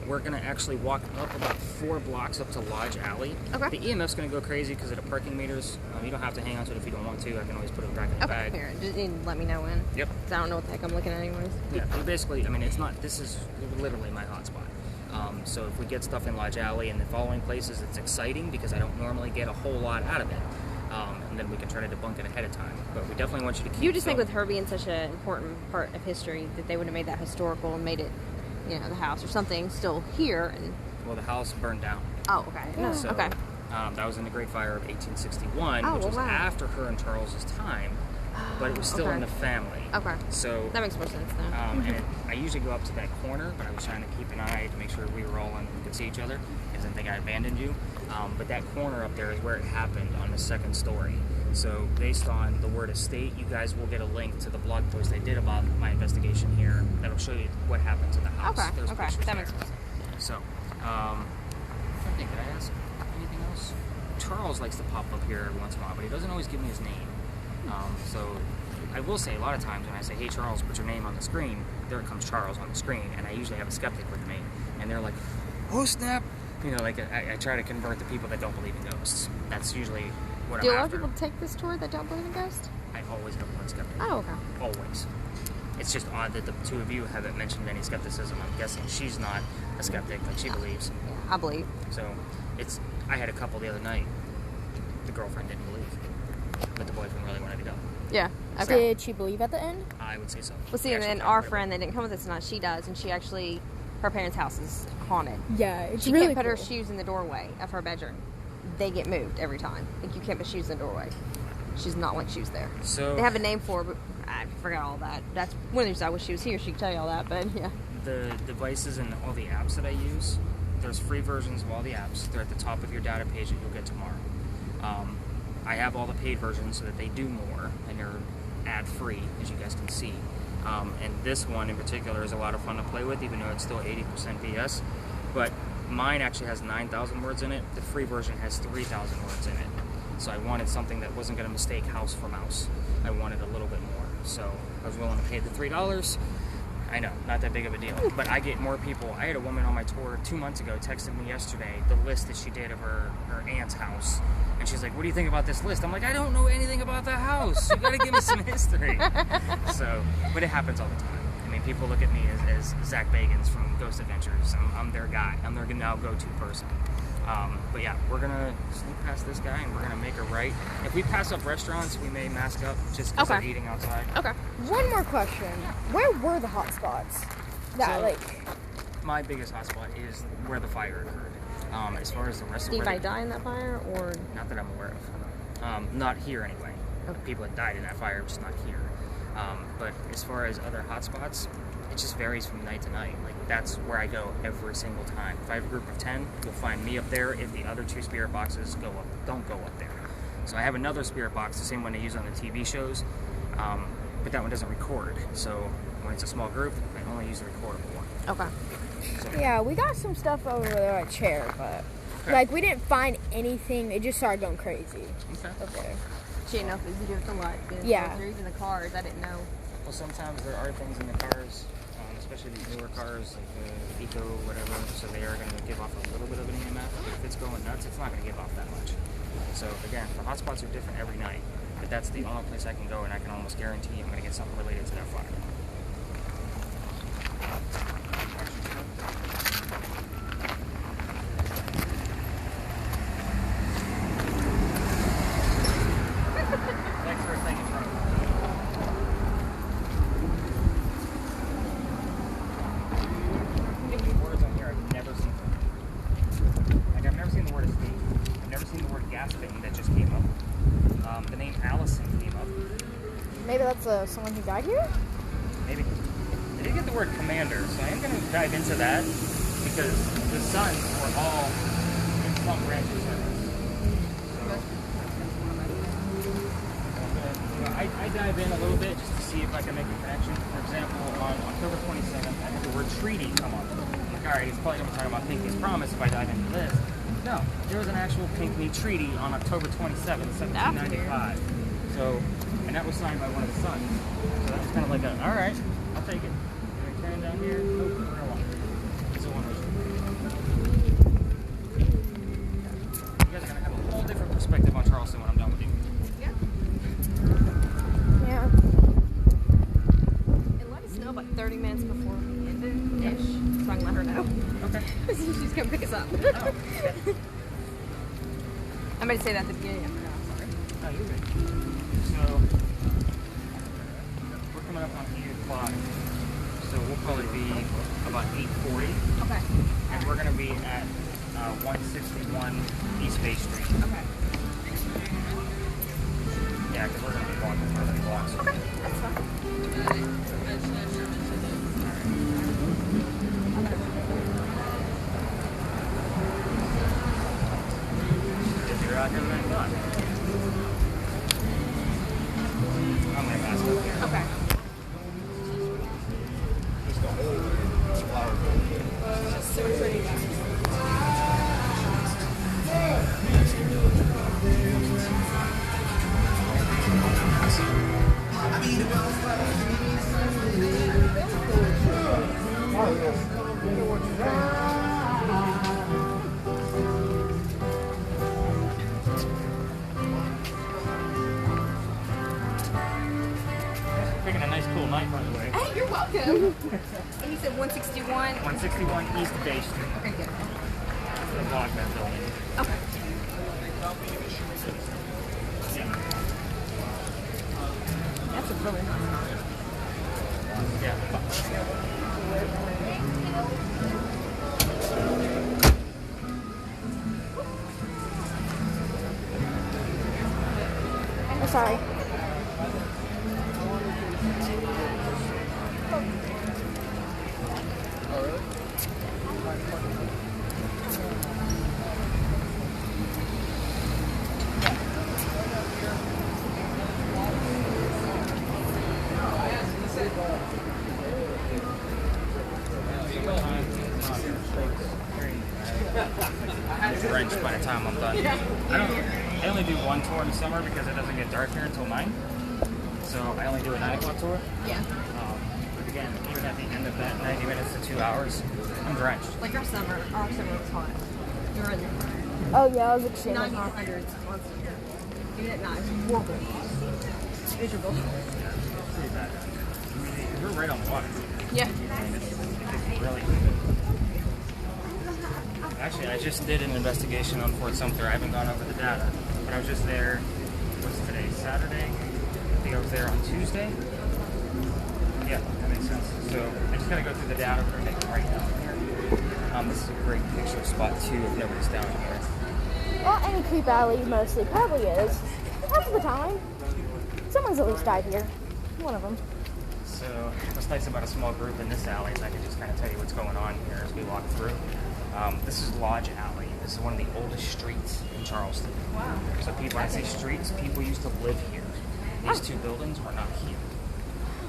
we're going to actually walk up about 4 blocks up to Lodge Alley. Okay. The EMF's going to go crazy because of the parking meters. You don't have to hang on to it if you don't want to. I can always put it back in the Okay. bag. Here, just need to let me know when. Yep. 'Cause I don't know what the heck I'm looking at anyways. Yeah, but basically, I mean, it's not, this is literally my hotspot. So if we get stuff in Lodge Alley and the following places, it's exciting because I don't normally get a whole lot out of it. And then we can try to debunk it ahead of time. But we definitely want you to keep. You just think with her being such an important part of history that they would have made that historical and made it, you know, the house or something still here. And well, the house burned down. oh, okay, no, So, okay, that was in the Great Fire of 1861, Oh, which was wow. after her and Charles's time, but it was still Okay. in the family. okay. So, That makes more sense then. and I usually go up to that corner, but I was trying to keep an eye to make sure we were all on, we could see each other, because I didn't think I abandoned you. But that corner up there is where it happened on the second story. So based on the word estate, you guys will get a link to the blog post I did about my investigation here. That'll show you what happened to the house. Okay, There's okay, pictures that there. makes sense. So, I think, did I ask anything else? Charles likes to pop up here every once in a while, but he doesn't always give me his name. So I will say a lot of times when I say, hey Charles, put your name on the screen, there comes Charles on the screen, and I usually have a skeptic with me, and they're like, oh snap! You know, like I try to convert the people that don't believe in ghosts. That's usually what Do a I'm lot of after. people take this tour that don't believe in ghosts? I always have one skeptic. Oh, okay. Always. It's just odd that the two of you haven't mentioned any skepticism. I'm guessing she's not a skeptic, like she believes. Yeah, I believe. So I had a couple the other night. The girlfriend didn't believe, but the boyfriend really wanted to go. Yeah. Okay. Did she believe at the end? I would say so. Well, see, We and actually then talked our about it. friend that didn't come with us tonight, she does, and she actually, her parents' house is haunted. Yeah, it's She really can't put her cool. shoes in the doorway of her bedroom. They get moved every time. Like, you can't put shoes in the doorway. She's not like shoes there. So They have a name for it, but I forgot all that. That's one of the reasons I wish she was here. She could tell you all that, but yeah. the devices and all the apps that I use, there's free versions of all the apps. They're at the top of your data page that you'll get tomorrow. I have all the paid versions so that they do more, and they're ad-free, as you guys can see. And this one in particular is a lot of fun to play with, even though it's still 80% BS. But mine actually has 9,000 words in it. The free version has 3,000 words in it. So I wanted something that wasn't going to mistake house for mouse. I wanted a little bit more. So I was willing to pay the $3. I know, not that big of a deal. But I get more people. I had a woman on my tour 2 months ago texted me yesterday the list that she did of her aunt's house. And she's like, what do you think about this list? I'm like, I don't know anything about the house. You gotta give me some history. So, but it happens all the time. I mean, people look at me as Zach Bagans from Ghost Adventures. I'm their guy. I'm their now go-to person. But yeah, we're gonna sneak past this guy and we're gonna make a right. If we pass up restaurants, we may mask up just because Okay. they're eating outside. Okay. One more question. Where were the hot spots? That, So- like... My biggest hotspot is where the fire occurred. As far as the rest of Did where anybody they- die in that fire, or? Not that I'm aware of. Not here anyway. Okay. People that died in that fire, just not here. But as far as other hotspots, it just varies from night to night. Like, that's where I go every single time. If I have a group of 10, you'll find me up there if the other 2 spirit boxes don't go up there. So I have another spirit box, the same one they use on the TV shows, but that one doesn't record. So when it's a small group, I only use the recordable one. Okay. So, Yeah, we got some stuff over there at chair, but... Okay. Like, we didn't find anything. It just started going crazy Okay. up there. She didn't know if it was different to what. Yeah. Or even the cars, I didn't know. Well, sometimes there are things in the cars, especially these newer cars, like the Eco, whatever, so they are going to give off a little bit of an EMF, but if it's going nuts, it's not going to give off that much. So again, the hotspots are different every night, but that's the only place I can go, and I can almost guarantee I'm going to get something related to that fire. Thanks for thinking, bro. Give me words on here I've never seen. Like, I've never seen the word estate. I've never seen the word gasping that just came up. The name Allison came up. Maybe that's someone who died here? Maybe. I did get the word commander, so I am going to dive into that because the sons were all in some branch of service. So, I dive in a little bit just to see if I can make a connection. For example, on October 27th, I had the word treaty come up. I'm like, alright, he's probably going to be talking about Pinckney's Promise if I dive into this. No, there was an actual Pinckney Treaty on October 27th, 1795. So, and that was signed by one of the sons. So that was kind of like a, alright, I'll take it. And I turn down here, nope, we're one. It's a one-way street. You guys are going to have a whole different perspective on Charleston when I'm done with you. Yeah. And let us know about 30 minutes before we end 11-ish, so I can let her know. Okay. She's gonna pick us up. Oh, okay. I meant to say that at the beginning. I forgot. I'm sorry. Oh, you're good. So, we're coming up on 8 o'clock. So we'll probably be about 8:40. Okay. And we're going to be at 161 East Bay Street. Okay. Yeah, because we're going to be walking for 30 blocks. Okay. That's fine. If you're out here at 9 o'clock. I'm going to ask up here. Okay. So pretty. Picking a nice cool night, by the way. Hey, you're welcome. And you said 161? 161 East Bay Street. Okay, good. The block that building. Okay. Yeah. That's a really nice house. I'm sorry. Drenched by the time I'm done. I only do one tour in the summer because it doesn't get dark here until 9. So I only do a 9 o'clock tour. Yeah. But again, even at the end of that 90 minutes to 2 hours, I'm drenched. Like our summer was hot. We were in Oh yeah, I was extremely 90s hot. and 100s constantly. Even at night, it's horrible. It's miserable. Pretty bad. I mean, we're right on the water. Yeah. I mean, it's really Actually, I just did an investigation on Fort Sumter. I haven't gone over the data, but I was just there. What's today? Saturday? I think I was there on Tuesday. Yeah, that makes sense. So I just gotta go through the data for it right down here. This is a great picture spot too if nobody's down here. Well, any creep alley mostly probably is. Half of the time. Someone's at least died here. One of them. So what's nice about a small group in this alley is I can just kind of tell you what's going on here as we walk through. This is Lodge Alley. This is one of the oldest streets in Charleston. Wow. So people, when I say streets, people used to live here. These two buildings were not here.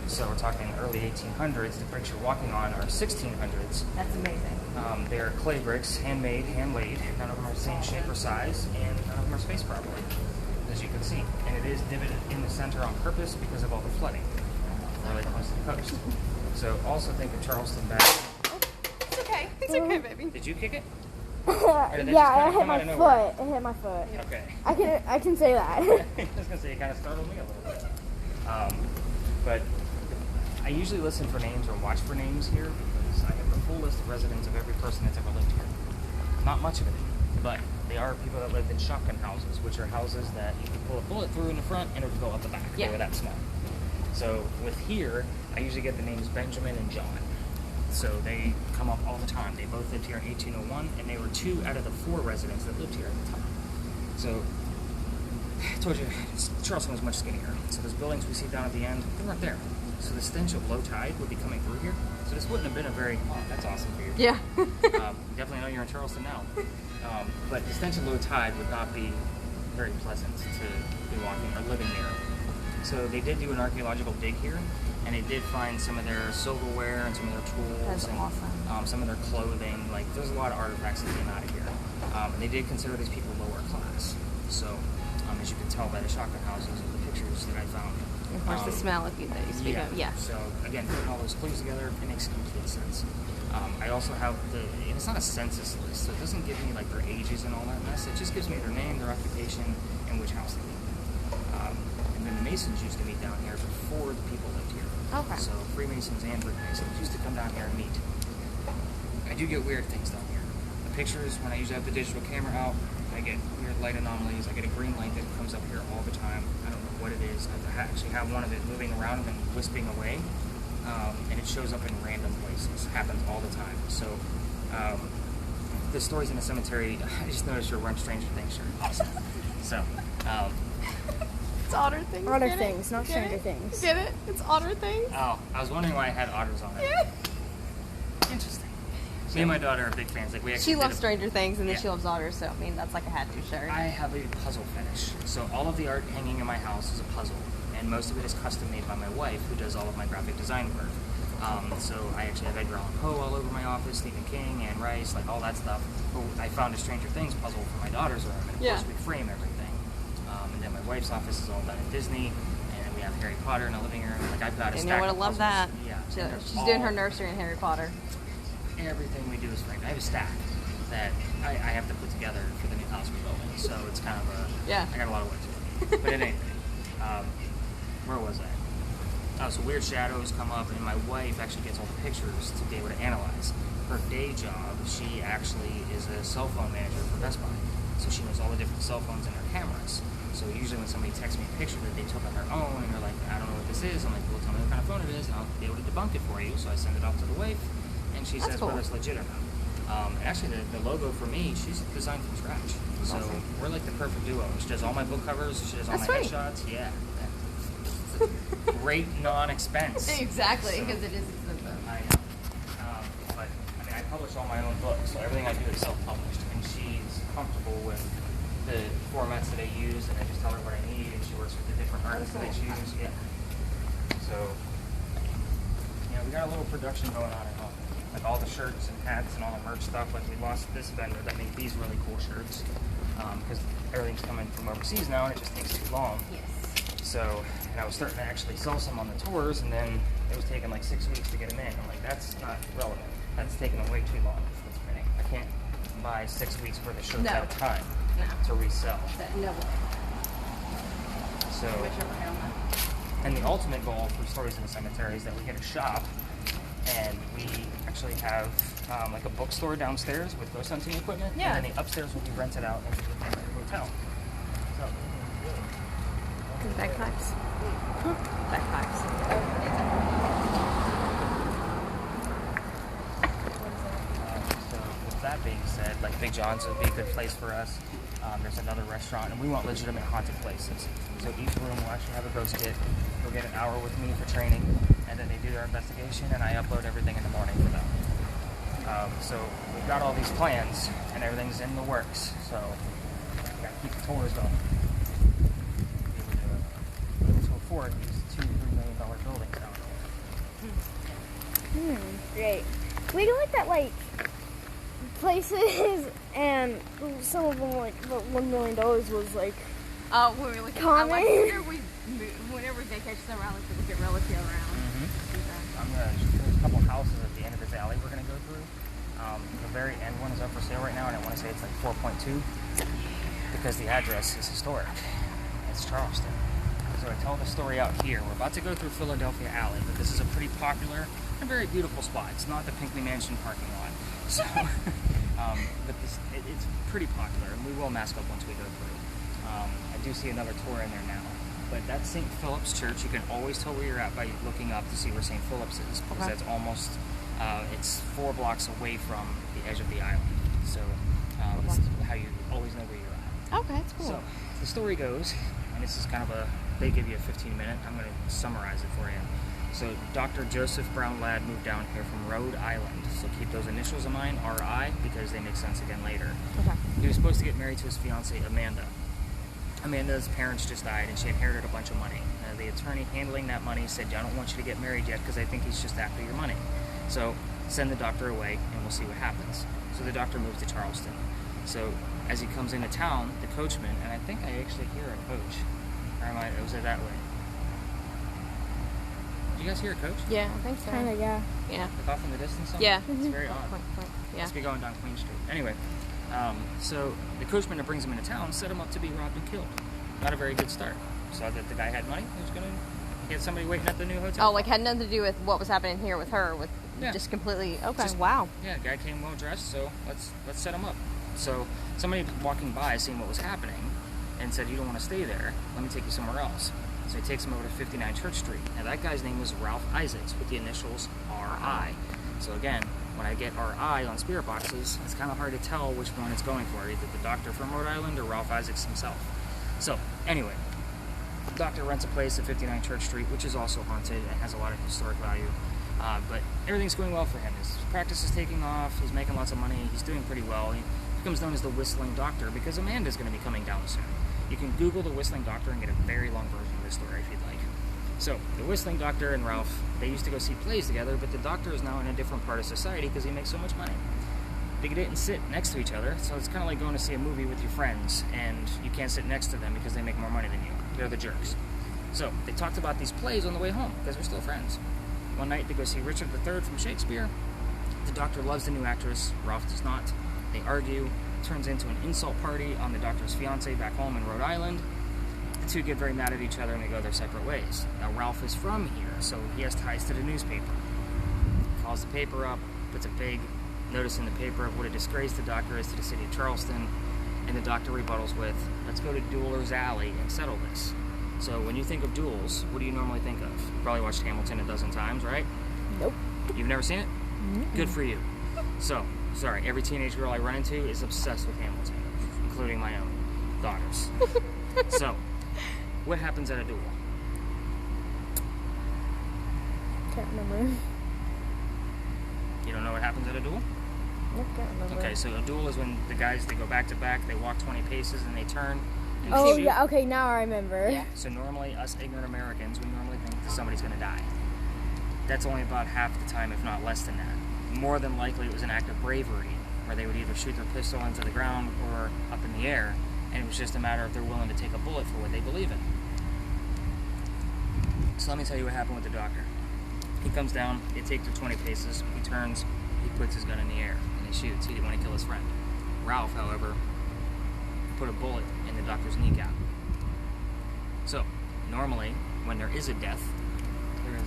So we're talking early 1800s. The bricks you're walking on are 1600s. That's amazing. They are clay bricks, handmade, hand-laid. None of them are the same shape or size, and none of them are spaced properly, as you can see. And it is divoted in the center on purpose because of all the flooding really close to the coast. So also think of Charleston back. It's okay. It's okay, baby. Did you kick it? Yeah, did it just I kinda hit come my out of nowhere? foot. It hit my foot. Okay. I can say that. I was gonna say it kind of startled me a little bit. But I usually listen for names or watch for names here because I have the full list of residents of every person that's ever lived here. Not much of it, but they are people that lived in shotgun houses, which are houses that you can pull a bullet through in the front and it would go out the back. Yeah. They were that small. So with here, I usually get the names Benjamin and John. So they come up all the time. They both lived here in 1801, and they were 2 out of the 4 residents that lived here at the time. So I told you, Charleston was much skinnier. So those buildings we see down at the end, they weren't there. So the stench of low tide would be coming through here. So this wouldn't have been a very, that's awesome for you. Yeah. Definitely know you're in Charleston now. But the stench of low tide would not be very pleasant to be walking or living near. So they did do an archaeological dig here, and they did find some of their silverware and some of their tools. That's and, awesome. some of their clothing. Like, there's a lot of artifacts that came out of here. And they did consider these people lower class. So, as you can tell by the shotgun houses and the pictures that I found. Of course, the smell that you speak of. Yeah. So again, putting all those clues together, it makes complete sense. I also have and it's not a census list, so it doesn't give me like their ages and all that mess. It just gives me their name, their occupation, and which house they live in. And then the Masons used to meet down here before the people lived here. Okay. So Freemasons and Brickmasons used to come down here and meet. I do get weird things down here. The pictures, when I usually have the digital camera out, I get weird light anomalies. I get a green light that comes up here all the time. I don't know what it is. I actually have one of it moving around and then wisping away. And it shows up in random places. Happens all the time. So, the stories in the cemetery, I just noticed you're wearing Stranger Things shirt. Awesome. So, It's Otter Things. Otter get Things, it? not Get Stranger it? Things. Get it? It's Otter Things. oh, I was wondering why I had otters on it. Interesting. Me and my daughter are big fans. Like we actually She loves did Stranger Things, and then Yeah. she loves otters. So I mean, that's like a had to shirt. I have a puzzle fetish. So all of the art hanging in my house is a puzzle, and most of it is custom made by my wife, who does all of my graphic design work. So I actually have Edgar Allan Poe all over my office, Stephen King, Anne Rice, like all that stuff. I found a Stranger Things puzzle for my daughter's room, and of Yeah. course we frame everything. And then my wife's office is all done at Disney, and then we have Harry Potter in the living room. Like I've got a And stack you would of have loved puzzles. that. Yeah, She- and they're she's doing her all- nursery in Harry Potter. Everything we do is framed. I have a stack that I have to put together for the new house we're building, so it's kind of a Yeah. I got a lot of work to do. But at any rate, where was I? Oh, so weird shadows come up, and my wife actually gets all the pictures to be able to analyze. Her day job, she actually is a cell phone manager for Best Buy, so she knows all the different cell phones and their cameras. So usually when somebody texts me a picture that they took on their own, and they're like, I don't know what this is, I'm like, well, tell me what kind of phone it is, and I'll be able to debunk it for you. So I send it off to the wife, and she That's says cool. whether it's legit or not. And actually, the logo for me, she's designed from scratch. So Awesome. we're like the perfect duo. She does all my book covers. She does all That's my sweet. headshots. Yeah. It's a great non-expense. Exactly, So- because it is expensive. I know. But, I mean, I publish all my own books, so everything I do is self-published. And she's comfortable with the formats that I use, and I just tell her what I need, and she works with the different artists that I choose. Yeah. So, we got a little production going on at home. Like all the shirts and hats and all the merch stuff. Like we lost this vendor that made these really cool shirts because everything's coming from overseas now, and it just takes too long. Yes. So, and I was starting to actually sell some on the tours, and then it was taking like 6 weeks to get them in. I'm like, that's not relevant. That's taking them way too long. That's spinning. I can't buy 6 weeks worth of shirts No. at a time No. to resell. No way. So, and the ultimate goal for Stories in the Cemetery is that we get a shop, and we actually have like a bookstore downstairs with ghost hunting equipment, Yeah. and then the upstairs will be rented out into the family hotel. So, Bagpipes. Bagpipes. So with that being said, like Big John's would be a good place for us. There's another restaurant, and we want legitimate haunted places. So each room will actually have a ghost kit. They'll get an hour with me for training, and then they do their investigation, and I upload everything in the morning for them. So we've got all these plans, and everything's in the works. So we got to keep the tours going. Be able to afford these $2-3 million buildings out there. Great. We do like that, like, places, and some of them, like, the $1 million was, like, Oh, when we were looking, Common. I like whenever vacations around, like we get relative around. There's a couple houses at the end of this alley we're going to go through. The very end one is up for sale right now, and I want to say it's like 4.2 because the address is historic. It's Charleston. So I tell the story out here. We're about to go through Philadelphia Alley, but this is a pretty popular and very beautiful spot. It's not the Pinkley Mansion parking lot. So, but it's pretty popular, and we will mask up once we go through. I do see another tour in there now. But that's St. Philip's Church. You can always tell where you're at by looking up to see where St. Philip's is, because that's almost, it's 4 blocks away from the edge of the island. So this is how you always know where you're at. Okay, that's cool. So the story goes, and this is kind of they give you a 15-minute, I'm going to summarize it for you. So Dr. Joseph Brown Ladd moved down here from Rhode Island. So keep those initials in mind, RI, because they make sense again later. Okay. He was supposed to get married to his fiancée, Amanda. Amanda's parents just died, and she inherited a bunch of money. The attorney handling that money said, I don't want you to get married yet because I think he's just after your money. So send the doctor away, and we'll see what happens. So the doctor moves to Charleston. So as he comes into town, the coachman, and I think I actually hear a coach. Or was it that way? Did you guys hear a coach? Yeah, I think so. kind of, yeah. Yeah. Like off in the distance somewhere? Yeah. It's very odd. Yeah. Must be going down Queen Street. Anyway, so the coachman that brings him into town set him up to be robbed and killed. Not a very good start. Saw that the guy had money, he was going to He had somebody waiting at the new hotel. Oh, like had nothing to do with what was happening here with her. With Yeah. just completely. Okay. Just- Wow. Yeah, guy came well dressed, so let's set him up. So somebody walking by, seeing what was happening, and said, "You don't want to stay there. Let me take you somewhere else." So he takes him over to 59 Church Street. Now that guy's name was Ralph Isaacs with the initials R.I. So again, when I get R.I. on spirit boxes, it's kind of hard to tell which one it's going for, either the doctor from Rhode Island or Ralph Isaacs himself. So anyway, the doctor rents a place at 59 Church Street, which is also haunted and has a lot of historic value. But everything's going well for him. His practice is taking off. He's making lots of money. He's doing pretty well. He becomes known as the Whistling Doctor because Amanda's going to be coming down soon. You can Google the Whistling Doctor and get a very long version of this story if you'd like. So, the Whistling Doctor and Ralph, they used to go see plays together, but the doctor is now in a different part of society because he makes so much money. They didn't sit next to each other, so it's kind of like going to see a movie with your friends, and you can't sit next to them because they make more money than you. They're the jerks. So, they talked about these plays on the way home because we're still friends. One night, they go see Richard III from Shakespeare. The doctor loves the new actress, Ralph does not. They argue, turns into an insult party on the doctor's fiancée back home in Rhode Island. The two get very mad at each other and they go their separate ways. Now Ralph is from here, so he has ties to the newspaper. He calls the paper up, puts a big notice in the paper of what a disgrace the doctor is to the city of Charleston, and the doctor rebuttals with, "Let's go to Dueler's Alley and settle this." So when you think of duels, what do you normally think of? You probably watched Hamilton a dozen times, right? Nope. You've never seen it? Good for you. So, sorry, every teenage girl I run into is obsessed with Hamilton, including my own daughters. So, what happens at a duel? Can't remember. You don't know what happens at a duel? Nope, can't remember. Okay, so a duel is when the guys, they go back to back, they walk 20 paces, and they turn and Oh, shoot. yeah, okay, now I remember. Yeah. So normally, us ignorant Americans, we normally think that somebody's going to die. That's only about half the time, if not less than that. More than likely, it was an act of bravery, where they would either shoot their pistol into the ground or up in the air, and it was just a matter of they're willing to take a bullet for what they believe in. So let me tell you what happened with the doctor. He comes down, they take their 20 paces, he turns, he puts his gun in the air, and he shoots. He didn't want to kill his friend. Ralph, however, put a bullet in the doctor's kneecap. So, normally, when there is a death, there is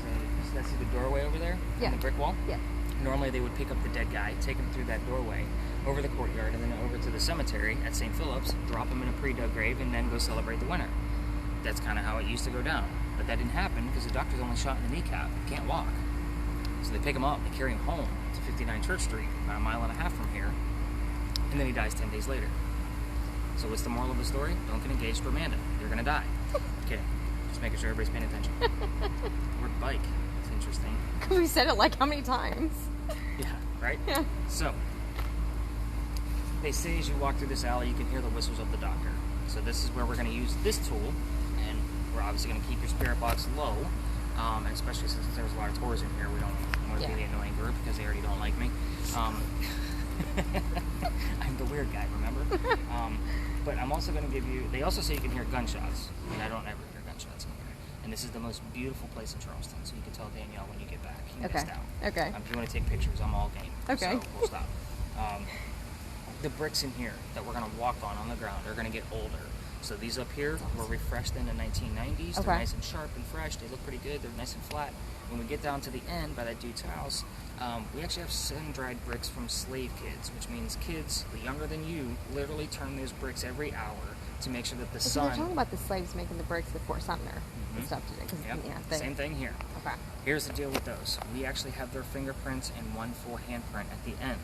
that's the doorway over there, Yeah. in the brick wall. Yeah. Normally they would pick up the dead guy, take him through that doorway, over the courtyard, and then over to the cemetery at St. Philip's, drop him in a pre-dug grave, and then go celebrate the winner. That's kind of how it used to go down. But that didn't happen because the doctor's only shot in the kneecap. He can't walk. So they pick him up, they carry him home to 59 Church Street, about a mile and a half from here, and then he dies 10 days later. So what's the moral of the story? Don't get engaged to Amanda. You're going to die. Kidding. Just making sure everybody's paying attention. The word bike. It's interesting. We said it like how many times? Yeah, right? Yeah. So, they say as you walk through this alley, you can hear the whistles of the doctor. So this is where we're going to use this tool, and we're obviously going to keep your spirit box low, and especially since there's a lot of tours in here, we don't want to be the annoying group because they already don't like me. I'm the weird guy, remember? But I'm also going to give you, they also say you can hear gunshots, and I don't ever hear gunshots in here. And this is the most beautiful place in Charleston, so you can tell Danielle when you get back. You missed out. Okay. If you want to take pictures, I'm all game. Okay. So we'll stop. The bricks in here that we're going to walk on the ground are going to get older. So these up here were refreshed in the 1990s. Okay. They're nice and sharp and fresh. They look pretty good. They're nice and flat. When we get down to the end by that dude's house, we actually have sun-dried bricks from slave kids, which means kids younger than you literally turn those bricks every hour to make sure that the So they're sun... talking about the slaves making the bricks before Sumner and stuff today. Yep. Same thing here. Okay. Here's the deal with those. We actually have their fingerprints and one full handprint at the end.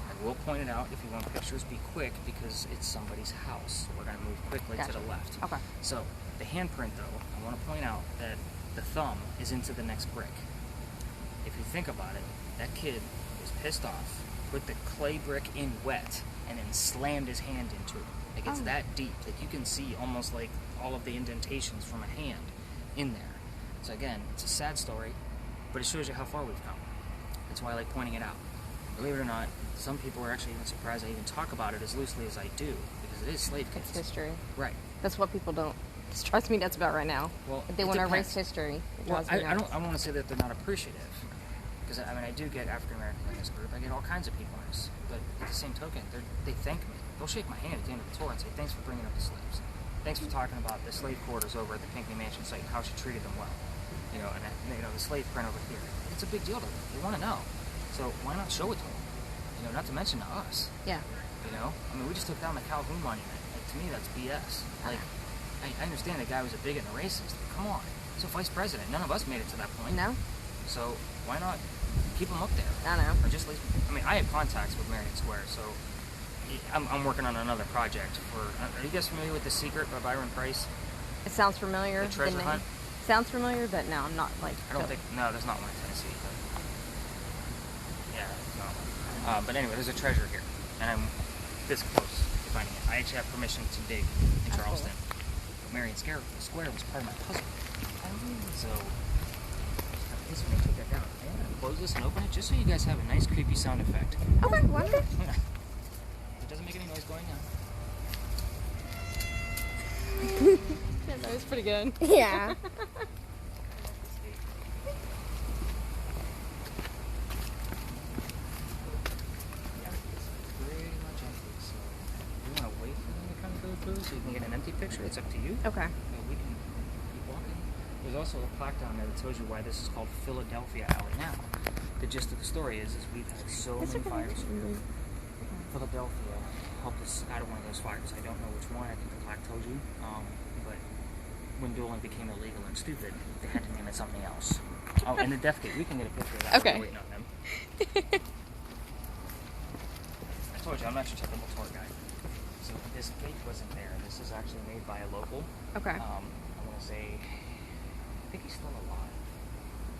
I will point it out if you want pictures, be quick because it's somebody's house. So we're going to move quickly to the left. Okay. So the handprint, though, I want to point out that the thumb is into the next brick. If you think about it, that kid was pissed off, put the clay brick in wet, and then slammed his hand into it. Like it's that deep that you can see almost like all of the indentations from a hand in there. So again, it's a sad story, but it shows you how far we've come. That's why I like pointing it out. Believe it or not, some people are actually even surprised I even talk about it as loosely as I do, because it is slave kids. It's history. Right. That's what people don't trust me. That's about right now. Well, if they it want to depends. erase history. It Well, drives me I nuts. don't want to say that they're not appreciative, because I mean I do get African Americans in this group. I get all kinds of people in this, but at the same token, they thank me. They'll shake my hand at the end of the tour and say, "Thanks for bringing up the slaves. Thanks for talking about the slave quarters over at the Pinckney Mansion site and how she treated them well." you know, and the slave print over here. It's a big deal to them. They want to know. So why not show it to them? You know, not to mention to us. Yeah. You know, I mean, we just took down the Calhoun monument. Like, to me, that's BS. Like, I understand the guy was a bigot and a racist. Come on, he's a vice president. None of us made it to that point. No. So why not keep him up there? I know. Or just leave. I mean, I had contacts with Marion Square, so I'm working on another project for. Are you guys familiar with The Secret by Byron Price? It sounds familiar. The treasure name hunt? Sounds familiar, but no, I'm not like. I don't think. No, there's not one in Tennessee. But yeah, there's not one. But anyway, there's a treasure here, and I'm this close to finding it. I actually have permission to dig in Charleston. But Marion Square was part of my puzzle. So I guess we're gonna take that down. I'm gonna close this and open it just so you guys have a nice creepy sound effect. Okay, wonderful. It doesn't make any noise going on. Yeah, that was pretty good. Yeah. So you can get an empty picture. It's up to you. Okay. We can keep walking. There's also a plaque down there that tells you why this is called Philadelphia Alley. Now, the gist of the story is we've had so many fires here. Philadelphia helped us out of one of those fires. I don't know which one. I think the plaque tells you. But when dueling became illegal and stupid, they had to name it something else. Oh, and the Death Gate. We can get a picture of that. Okay. We're waiting on them. I told you, I'm not your typical tour guide. So this gate wasn't there. This is actually made by a local. Okay. I want to say, I think he's still alive,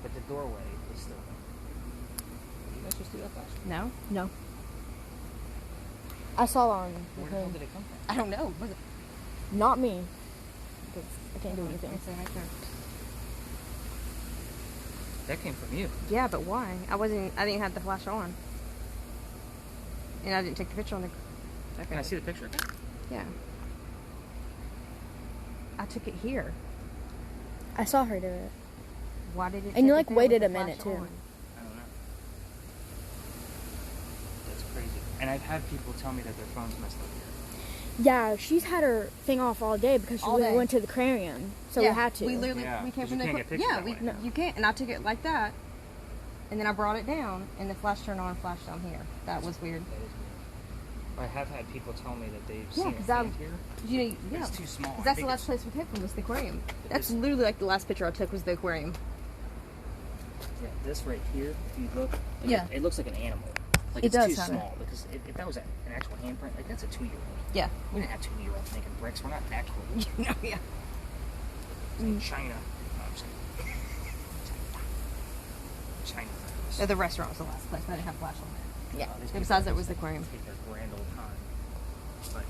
but the doorway is still there. Did you guys just do that flash? No. No. I saw on the Where the hell thing. did it come from? I don't know. Was it? Not me. Because I can't do anything. It's right there. That came from you. Yeah, but why? I didn't have the flash on, and I didn't take the picture on the. Okay. Can I see the picture again? Yeah. I took it here. I saw her do it. Why did it? And you, take like, it there waited with a the minute, flash too. on? I don't know. That's crazy. And I've had people tell me that their phone's messed up here. Yeah, she's had her thing off all day because All day. went to the aquarium. So we had to. We literally Yeah, we came 'cause from you the can't get pictures yeah that we way. No. you can't, and I took it like that, and then I brought it down, and the flash turned on and flashed down here. That was weird. That is weird. I have had people tell me that they've Yeah, seen 'cause it I- from here. Yeah, It's too small. I 'Cause that's the think last place we took from was the aquarium. That's This- literally like the last picture I took was the aquarium. Yeah, this right here, if you look, Yeah. it looks like an animal. Like It it's does, too kinda. small because if that was an actual handprint, like that's a 2-year-old. Yeah. We didn't have 2-year-olds making bricks. We're not that cool. No, yeah. It's in China. No, I'm just kidding. China. The restaurant was the last place, but I didn't have flash on there. Yeah. These And people besides that just was the aquarium. Take their grand old time. But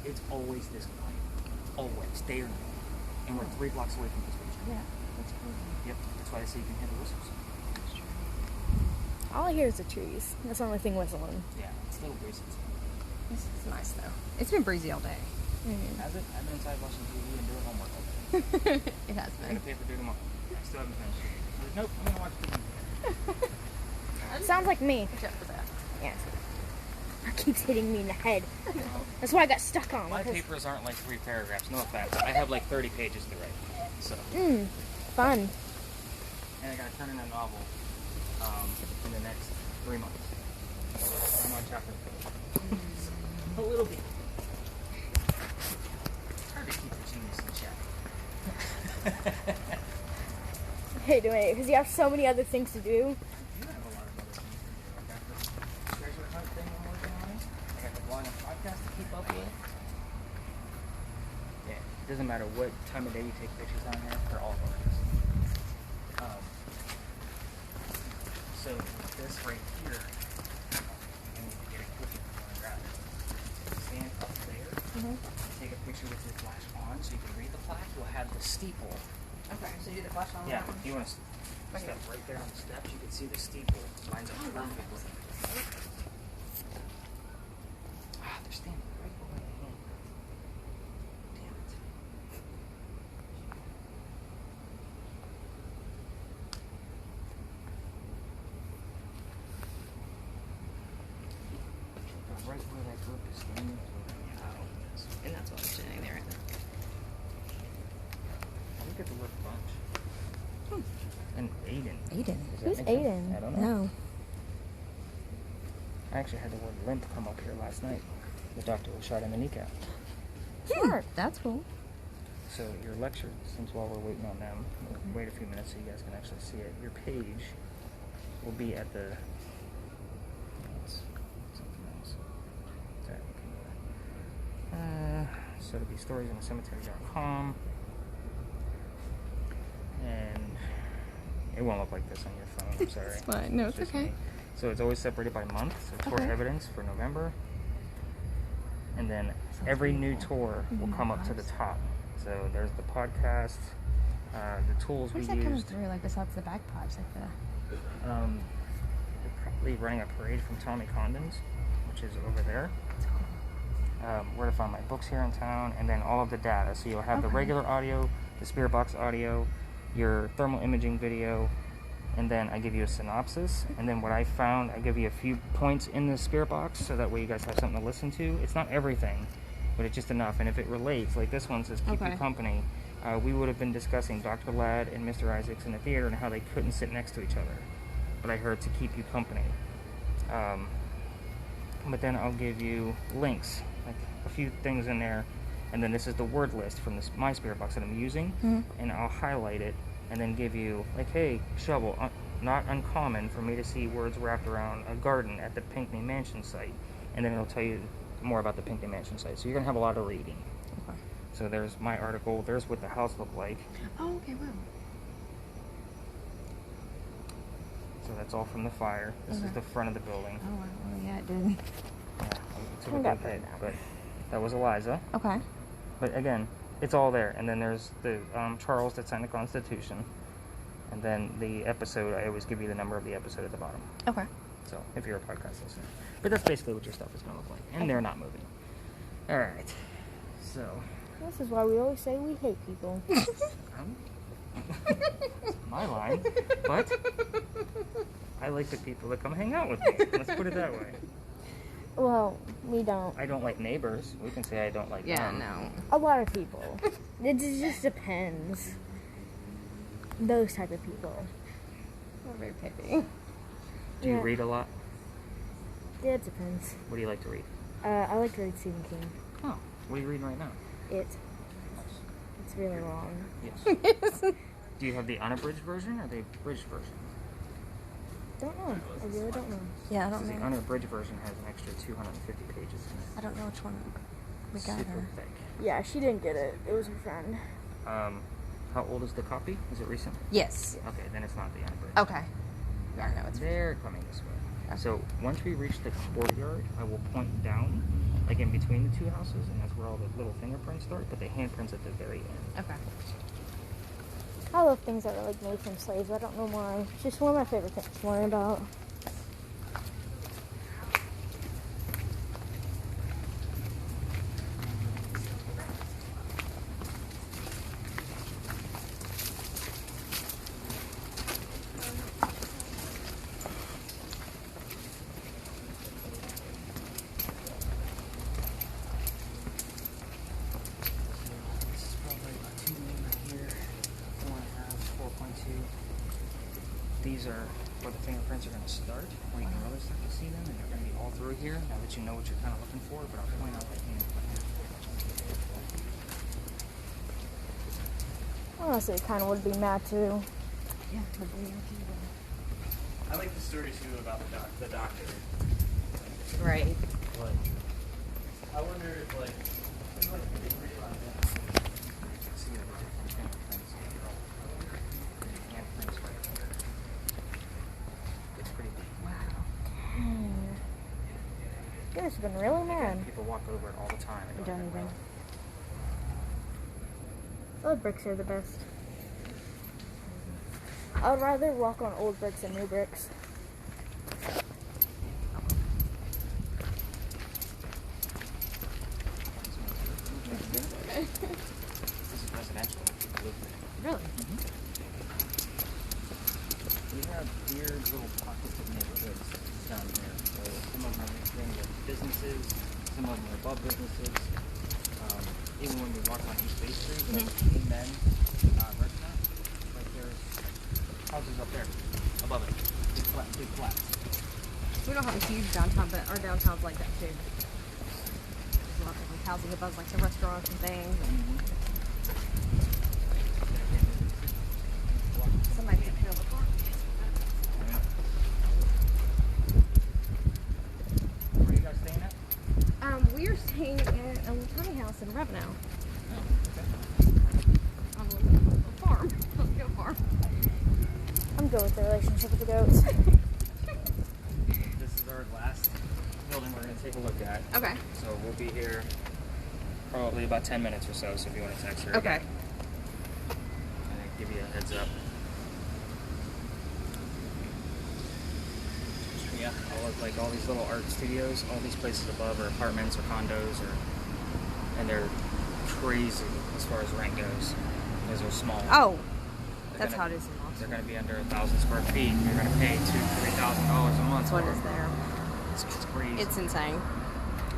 it's always this quiet. Always, day or night. And we're 3 blocks away from this station. Yeah, that's crazy. Yep. That's why they say you can hear the whistles. All I hear is the trees. That's the only thing whistling. Yeah, it's a little breezy. This is nice though. It's been breezy all day. Has it? I've been inside watching TV and doing homework all day. It has I got been. a paper due tomorrow. I still haven't finished it. Nope, I'm gonna watch TV. Sounds like me. Except for that. Yes. It keeps hitting me in the head. That's what I got stuck on. My because- papers aren't like 3 paragraphs, no offense. I have like 30 pages to write. So, Fun. and I gotta turn in a novel in the next 3 months. So I'm on chapter 4. A little bit. It's hard to keep the genius in check. I hate doing it because you have so many other things to do. You have a lot of other things to do. I got this treasure hunt thing I'm working on. I got the blog and podcast to keep up with. Yeah, it doesn't matter what time of day you take pictures on here, they're all gorgeous. So this right here, you need to get a cookie if you want to grab it. Stand up there, take a picture with your flash on so you can read the plaque. You'll have the steeple. Okay, so you did the flash on Yeah, that one? you want to step right there on the steps. You can see the steeple lines up perfectly. Ah, they're standing right behind the hand. Damn it. But right where that group is standing is where the cow is. And that's what I'm standing there. I think it's a work bunch. And Aiden. Aiden. Does that Who's make sense? Aiden? I don't know. I actually had the word limp come up here last night. The doctor was shot in the kneecap. Smart. That's cool. So your lecture, since while we're waiting on them, we'll wait a few minutes so you guys can actually see it. Your page will be at the... That's something else. So it'll be storiesinthecemetery.com. And it won't look like this on your phone, I'm sorry. It's fine. No, it's just okay. me. So it's always separated by month. So tour Okay. evidence for November. And then every new tour will come up to the top. So there's the podcast, the tools What we is that coming used. through? Like besides the bagpipes, like the. They're probably running a parade from Tommy Condon's, which is over there. Where to find my books here in town, and then all of the data. So you'll have the regular audio, the Spirit Box audio, your thermal imaging video, and then I give you a synopsis. And then what I found, I give you a few points in the Spirit Box, so that way you guys have something to listen to. It's not everything, but it's just enough. And if it relates, like this one says, keep you Okay. company. We would have been discussing Dr. Ladd and Mr. Isaacs in the theater and how they couldn't sit next to each other. But I heard to keep you company. But then I'll give you links, like a few things in there, and then this is the word list from this my Spirit Box that I'm using, and I'll highlight it and then give you like, hey, shovel, not uncommon for me to see words wrapped around a garden at the Pinckney Mansion site, and then it'll tell you more about the Pinckney Mansion site. So you're gonna have a lot of reading. Okay. So there's my article. There's what the house looked like. Oh, okay. Wow. So that's all from the fire. This is Okay. the front of the building. Oh, wow. Oh, yeah, it did. Yeah, it took a I got big hit, that. but that was Eliza. Okay. But again, it's all there. And then there's the Charles that signed the Constitution. And then the episode, I always give you the number of the episode at the bottom. Okay. So if you're a podcast listener. But that's basically what your stuff is going to look like. And they're not moving. All right. So. This is why we always say we hate people. It's my line. But I like the people that come hang out with me. Let's put it that way. Well, we don't. I don't like neighbors. We can say I don't like them. No. A lot of people. It just depends. Those type of people. We're very picky. Do you Yeah. read a lot? Yeah, it depends. What do you like to read? I like to read Stephen King. Oh, what are you reading right now? It's really long. Yes. Do you have the unabridged version or the abridged version? Don't know. I really don't know. Yeah, I Because don't the know. unabridged version has an extra 250 pages in it. I don't know which one we got Super her. thick. Yeah, she didn't get it. It was her friend. How old is the copy? Is it recent? Yes. Okay, then it's not the unabridged. Okay. Yeah, no, it's They're coming this way. Okay. So once we reach the courtyard, I will point down, like in between the two houses, and that's where all the little fingerprints start, but the handprints at the very end. okay. I love things that are like made from slaves. I don't know why. It's just one of my favorite things to learn about. This is probably about 2 million right here. 4.5, 4.2. These are where the fingerprints are going to start, where you can really start to see them, and they're going to be all through here, now that you know what you're kind of looking for, but I'll point out that handprint. Honestly, kind of would be mad too. Yeah. I like the story too about the doctor. Right. Like, I wonder if like they realize that. See the different fingerprints here. Handprints right here. It's pretty deep. You guys have been really mad. People walk over it all the time. and Don't know. even. Old bricks are the best. I would rather walk on old bricks than new bricks. This is residential. People live there. Really? We have weird little pockets of neighborhoods down here. So some of them are mixed in with businesses, some of them are above businesses. Even when we walk on East Bay Street, like the Men restaurant, right there, houses up there, above it. Big flats. We don't have a huge downtown, but our downtown's like that too. There's a lot of like housing above like the restaurants and things. Somebody took care of the park. Where are you guys staying at? We're staying at a little tiny house in Ravenel. On a little farm. Let's go farm. I'm good with the relationship with the goats. This is our last building we're going to take a look at. Okay. So we'll be here probably about 10 minutes or so if you want to text her. Okay. And then give you a heads up. Yeah, all of like all these little art studios, all these places above are apartments or condos, and they're crazy as far as rent goes. Because they're small. Oh, They're that's gonna- how it is in Austin. They're going to be under 1,000 square feet. You're going to pay $2,000-$3,000 a month. That's what for is them. there. It's crazy. It's insane.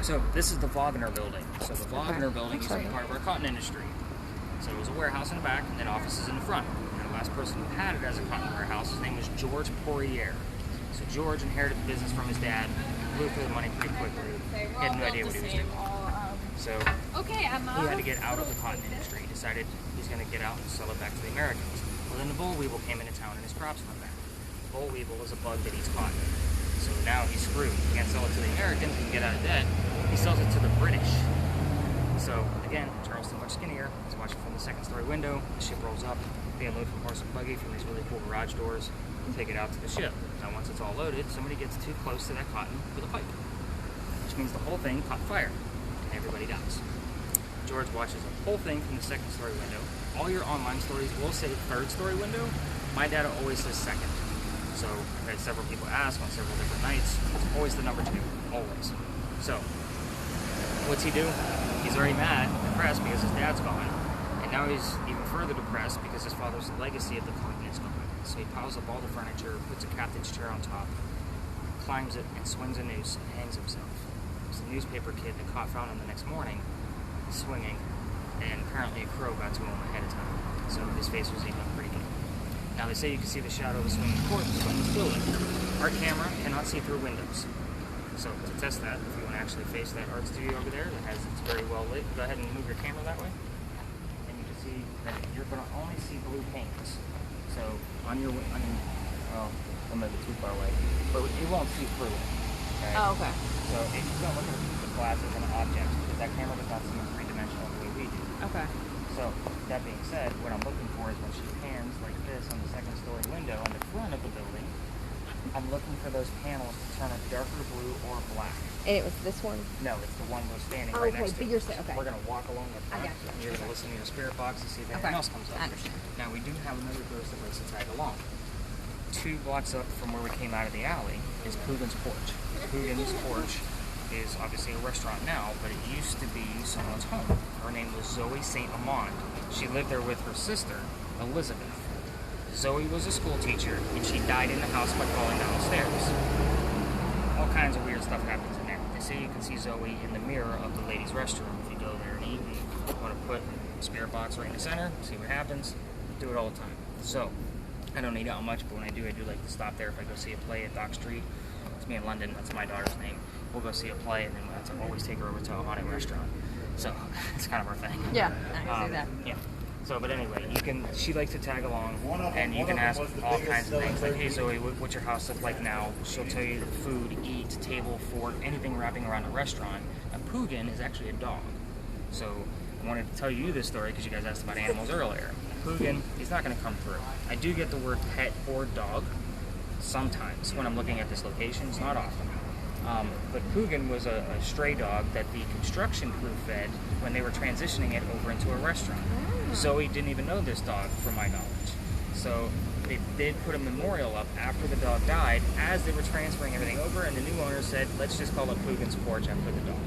So this is the Wagner building. So the Wagner Okay. building is Okay. part of our cotton industry. So it was a warehouse in the back and then offices in the front. And the last person who had it as a cotton warehouse, his name was George Poirier. So George inherited the business from his dad, blew through the money pretty quickly. He had no idea what he was doing. So he had to get out of the cotton industry. He decided he's going to get out and sell it back to the Americans. Well, then the boll weevil came into town and his crops went back. The boll weevil is a bug that eats cotton. So now he's screwed. He can't sell it to the Americans and get out of debt. He sells it to the British. So again, Charleston much skinnier. He's watching from the second-story window. The ship rolls up. They unload from horse and buggy from these really cool garage doors and take it out to the ship. Now once it's all loaded, somebody gets too close to that cotton with a pipe, which means the whole thing caught fire and everybody dies. George watches the whole thing from the second-story window. All your online stories will say third-story window. My data always says second. So I've had several people ask on several different nights. It's always the number 2, always. So what's he do? He's already mad, depressed because his dad's gone, and now he's even further depressed because his father's legacy of the cotton is gone. So he piles up all the furniture, puts a captain's chair on top, climbs it, and swings a noose and hangs himself. It's the newspaper kid that found him the next morning, swinging, and apparently a crow got to him ahead of time. So his face was eaten up pretty good. Now they say you can see the shadow of a swinging corpse from this building. Our camera cannot see through windows. So to test that, if you want to actually face that art studio over there that has it's very well lit, go ahead and move your camera that way. And you can see that you're going to only see blue paints. So on your, well, I'm maybe too far away, but you won't see through it. Okay? Oh, okay. So if you don't look at the glasses and objects, because that camera does not see in three-dimensional the way we do. Okay. So that being said, what I'm looking for is when she pans like this on the second-story window on the front of the building, I'm looking for those panels to turn a darker blue or black. And it was this one? No, it's the one we're standing Oh, right okay, next to. but you're saying, okay. We're going to walk along the front. I got you. And you're going to listen to your spirit box to see if anything Okay. else comes up. I understand. Now, we do have another ghost that likes to tag along. 2 blocks up from where we came out of the alley is Coogan's Porch. Coogan's Porch is obviously a restaurant now, but it used to be someone's home. Her name was Zoe St. Amand. She lived there with her sister, Elizabeth. Zoe was a school teacher, and she died in the house by falling down the stairs. All kinds of weird stuff happens in there. They say you can see Zoe in the mirror of the ladies' restroom if you go there and eat. You want to put the spirit box right in the center, see what happens. Do it all the time. So, I don't eat out much, but when I do like to stop there if I go see a play at Dock Street. It's me in London, that's my daughter's name. We'll go see a play, and then we'll always take her over to a haunted restaurant. So, it's kind of our thing. Yeah, I can see that. Yeah. So, but anyway, she likes to tag along, and you can ask all kinds of things, like, hey Zoe, what's your house look like now? She'll tell you the food, eat, table, fork, anything wrapping around a restaurant. And Poogan is actually a dog. So, I wanted to tell you this story because you guys asked about animals earlier. Poogan, he's not going to come through. I do get the word pet or dog sometimes when I'm looking at this location. It's not often. But Poogan was a stray dog that the construction crew fed when they were transitioning it over into a restaurant. Zoe didn't even know this dog, from my knowledge. So they did put a memorial up after the dog died as they were transferring everything over, and the new owner said, let's just call it Poogan's Porch after the dog.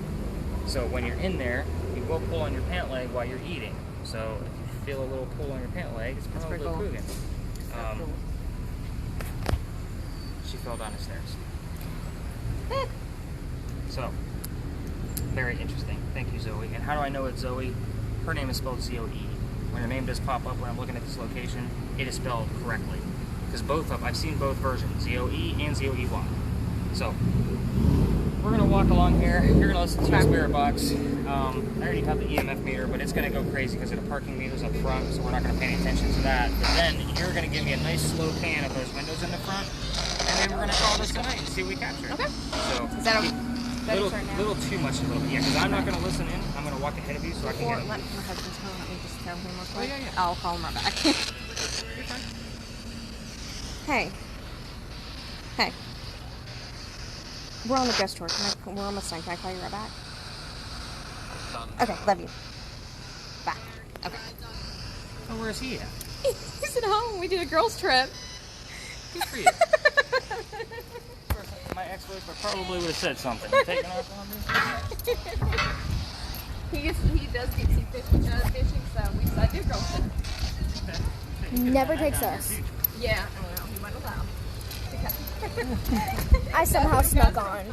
So when you're in there, you will pull on your pant leg while you're eating. So if you feel a little pull on your pant leg, it's probably pretty cool. Poogan. She fell down the stairs. So, very interesting. Thank you, Zoe. And how do I know it's Zoe? Her name is spelled Z-O-E. When her name does pop up when I'm looking at this location, it is spelled correctly. because I've seen both versions, ZOE and ZOE1. So we're gonna walk along here. You're gonna listen to a spirit box. I already have the EMF meter, but it's gonna go crazy because of the parking meters up front, so we're not gonna pay any attention to that. But then you're gonna give me a nice slow pan of those windows in the front, and then we're gonna call this tonight and see what we capture. Okay. So Is that a little too much, a little bit. Yeah, because I'm not gonna listen in. I'm gonna walk ahead of you so I can Or get let my husband's home. Let me just tell him real Oh, quick. yeah, yeah. I'll call him right back. Hey. Hey. We're on the ghost tour. We're almost done. Can I call you right back? Okay, love you. Bye. Okay. Oh, where's he at? He's at home. We did a girls' trip. Good for you. My ex-wife probably would have said something. Taking off on me? He does deep sea fishing, so we decided to do a girls' trip. Never takes us. Yeah, well, he went allow. I somehow snuck on.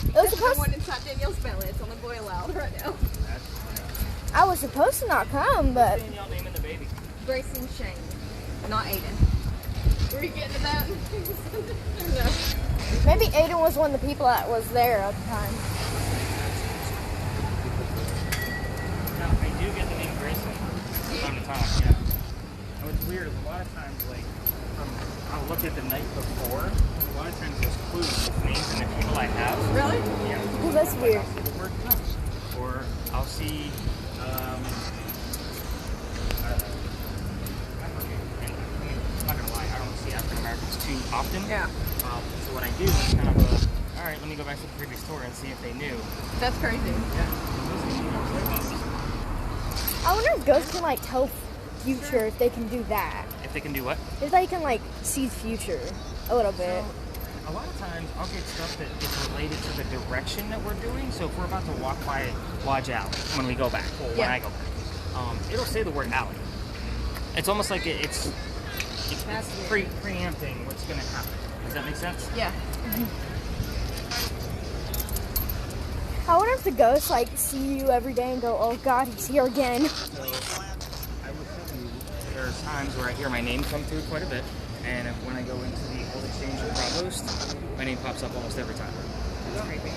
It was supposed. One inside Danielle's belly. It's only boy allowed right now. I was supposed to not come, but Danielle naming the baby. Grace and Shane, not Aiden. Were you getting to that? No. maybe Aiden was one of the people that was there at the time. No, I do get the name Grayson from time to time, yeah. And what's weird is a lot of times, like, I'll look at the night before, a lot of times there's clues with names and the people I have. Really? Yeah. Oh, that's weird. I'll see the word comes. Or I'll see, I forget. And, I'm not gonna lie, I don't see African Americans too often. Yeah. So what I do is kind of alright, let me go back to the previous tour and see if they knew. That's crazy. Yeah. I wonder if ghosts can like tell future if they can do that. If they can do what? If they can like see future a little bit. A lot of times I'll get stuff that is related to the direction that we're doing. So if we're about to walk by Lodge Alley when we go back, or when Yeah. I go back, it'll say the word alley. It's almost like it's preempting what's going to happen. Does that make sense? Yeah. I wonder if the ghosts like see you every day and go, "Oh God, he's here again." So I will tell you, there's times where I hear my name come through quite a bit, and when I go into the old exchange in Provost, my name pops up almost every time. That's creepy.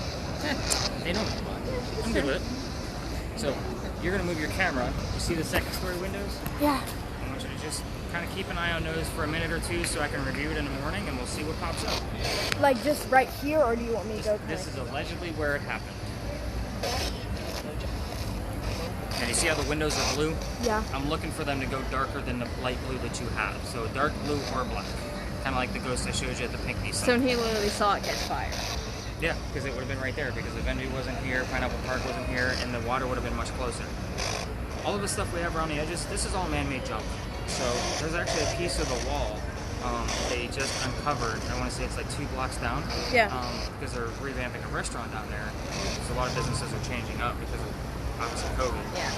They know me. I'm good with it. So you're gonna move your camera. You see the second story windows? Yeah. I want you to just kind of keep an eye on those for a minute or two so I can review it in the morning and we'll see what pops up. Like just right here, or do you want me to go? This is allegedly where it happened. And you see how the windows are blue? Yeah. I'm looking for them to go darker than the light blue that you have. So dark blue or black. Kind of like the ghost I showed you at the Pinckney So site. he literally saw it catch fire. Yeah, because it would have been right there because the Venue wasn't here, Pineapple Park wasn't here, and the water would have been much closer. All of the stuff we have around the edges, this is all man-made junk. So there's actually a piece of the wall they just uncovered. I want to say it's like 2 blocks down. Yeah. Because they're revamping a restaurant down there. So a lot of businesses are changing up because of obviously COVID. Yeah.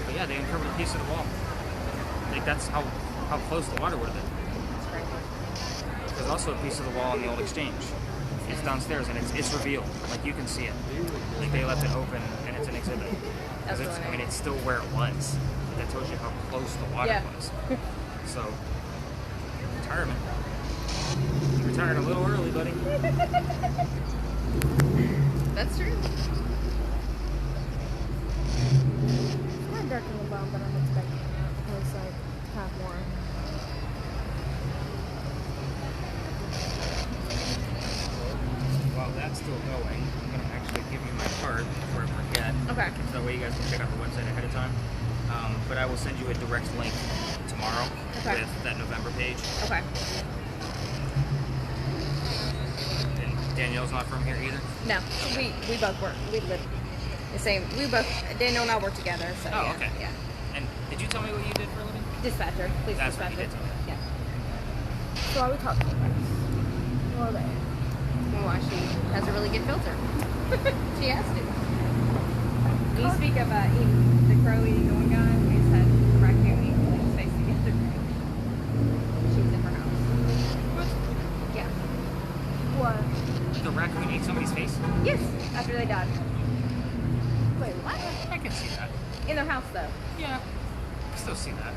But yeah, they uncovered a piece of the wall. Like that's how close the water would have been. That's crazy. There's also a piece of the wall in the old exchange. It's downstairs and it's revealed. Like you can see it. Like they left it open and it's an exhibit. That's It's, really I mean, nice. it's still where it was. That tells you how close the water Yeah. was. So, retirement. You retired a little early, buddy. That's true. It's kind of dark in the bottom, but I'm expecting it. It's like kind of warm. While that's still going, I'm going to actually give you my card before I forget. Okay. So that way you guys can check out the website ahead of time. But I will send you a direct link tomorrow Okay. with that November page. Okay. And Danielle's not from here either. No, we both work. We live the same. We both, Daniel and I work together. So Oh, yeah, okay. Yeah. And did you tell me what you did for a living? Dispatcher. Police That's what dispatcher. you did tell me. Yeah. So are we talking about? Well, there. Well, why she has a really good filter. She has to. When you speak of the crow eating the one guy, we just had a raccoon eating his face together. She was in her house. Yeah. What? The raccoon ate somebody's face? Yes, after they died. Wait, what? I can see that. In their house, though. Yeah. Because still see that.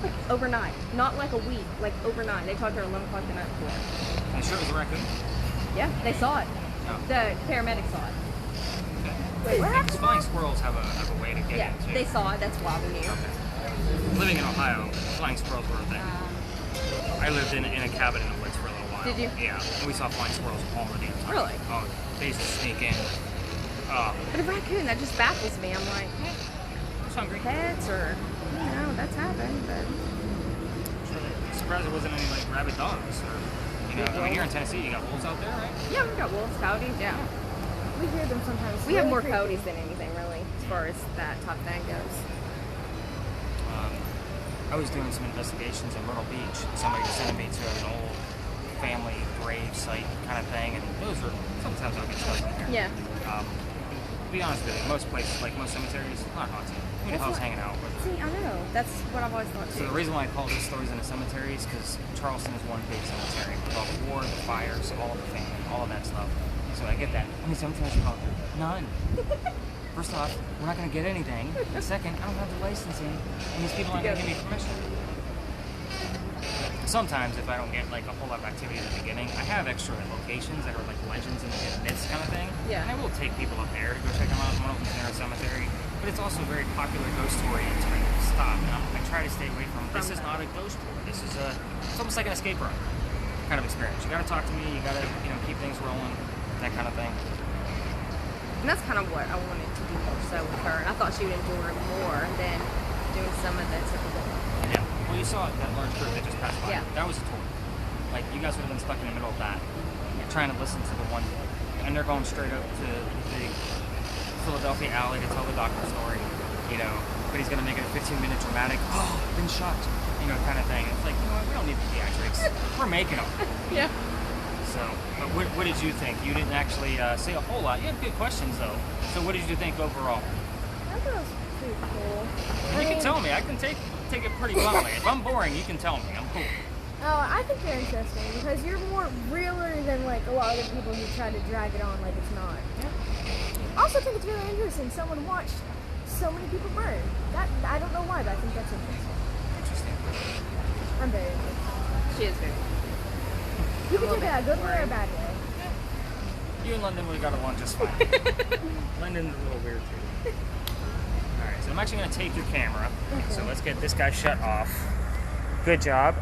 Like overnight, not like a week, like overnight. They talked to her 11 o'clock the night before. I'm sure it was a raccoon. Yeah, they saw it. Oh. The paramedics saw it. Okay. Because flying squirrels have a way to get Yeah, into. they saw it. That's why we knew. Okay. Living in Ohio, flying squirrels were a thing. I lived in a cabin in the woods for a little while. Did you? Yeah, and we saw flying squirrels all the damn time. Really? Oh, they used to sneak in. But a raccoon, that just baffles me. I'm like, I was hungry. pets or, you know, that's happened, but. I'm surprised there wasn't any like rabid dogs or, you know, I mean, here in Tennessee you got wolves out there, right? Yeah, we've got wolves, coyotes, yeah. We hear them sometimes. We have Really more creepy. coyotes than anything, really, as far as that type of thing goes. I was doing some investigations in Myrtle Beach. Somebody was sending me to an old family grave site kind of thing, and those are sometimes I'll get stuff in there. Yeah. To be honest with you, most places, like most cemeteries, not haunted. Who the That's hell's what- hanging out with? See, I know. That's what I've always thought, So too. the reason why I call these stories in a cemetery is because Charleston is one big cemetery with all the war, the fires, all the family, all of that stuff. So I get that. How many cemeteries you call? None. First off, we're not going to get anything. And second, I don't have the licensing, and these people aren't going to give me permission. Sometimes, if I don't get like a whole lot of activity at the beginning, I have extra locations that are like legends in the hidden myths kind of thing. Yeah. And I will take people up there to go check them out. One of them's near a cemetery, but it's also a very popular ghost story until I stop. And I try to stay away from. This is not a ghost tour. This is a. It's almost like an escape room kind of experience. You got to talk to me. You got to keep things rolling, that kind of thing. And that's kind of what I wanted to do more so with her. And I thought she would enjoy it more than doing some of the typical. Yeah. Well, you saw that large group that just passed by. Yeah. That was a tour. Like, you guys would have been stuck in the middle of that, trying to listen to the one, and they're going straight up to the Philadelphia alley to tell the doctor story, but he's going to make it a 15-minute dramatic, been shot, kind of thing. It's like, we don't need theatrics. We're making them. Yeah. So, but what did you think? You didn't actually say a whole lot. You had good questions, though. So what did you think overall? I thought it was pretty cool. You can tell me. I can take it pretty bluntly. If I'm boring, you can tell me. I'm cool. Oh, I think you're interesting because you're more realer than like a lot of the people who try to drag it on like it's not. I also think it's really interesting. Someone watched so many people burn. That I don't know why, but I think that's interesting. Interesting. I'm very interested. She is very. You can take it a good way or a bad way. You and London would have got along just fine. London's a little weird too. Alright, so I'm actually going to take your camera. Okay. So let's get this guy shut off. Good job.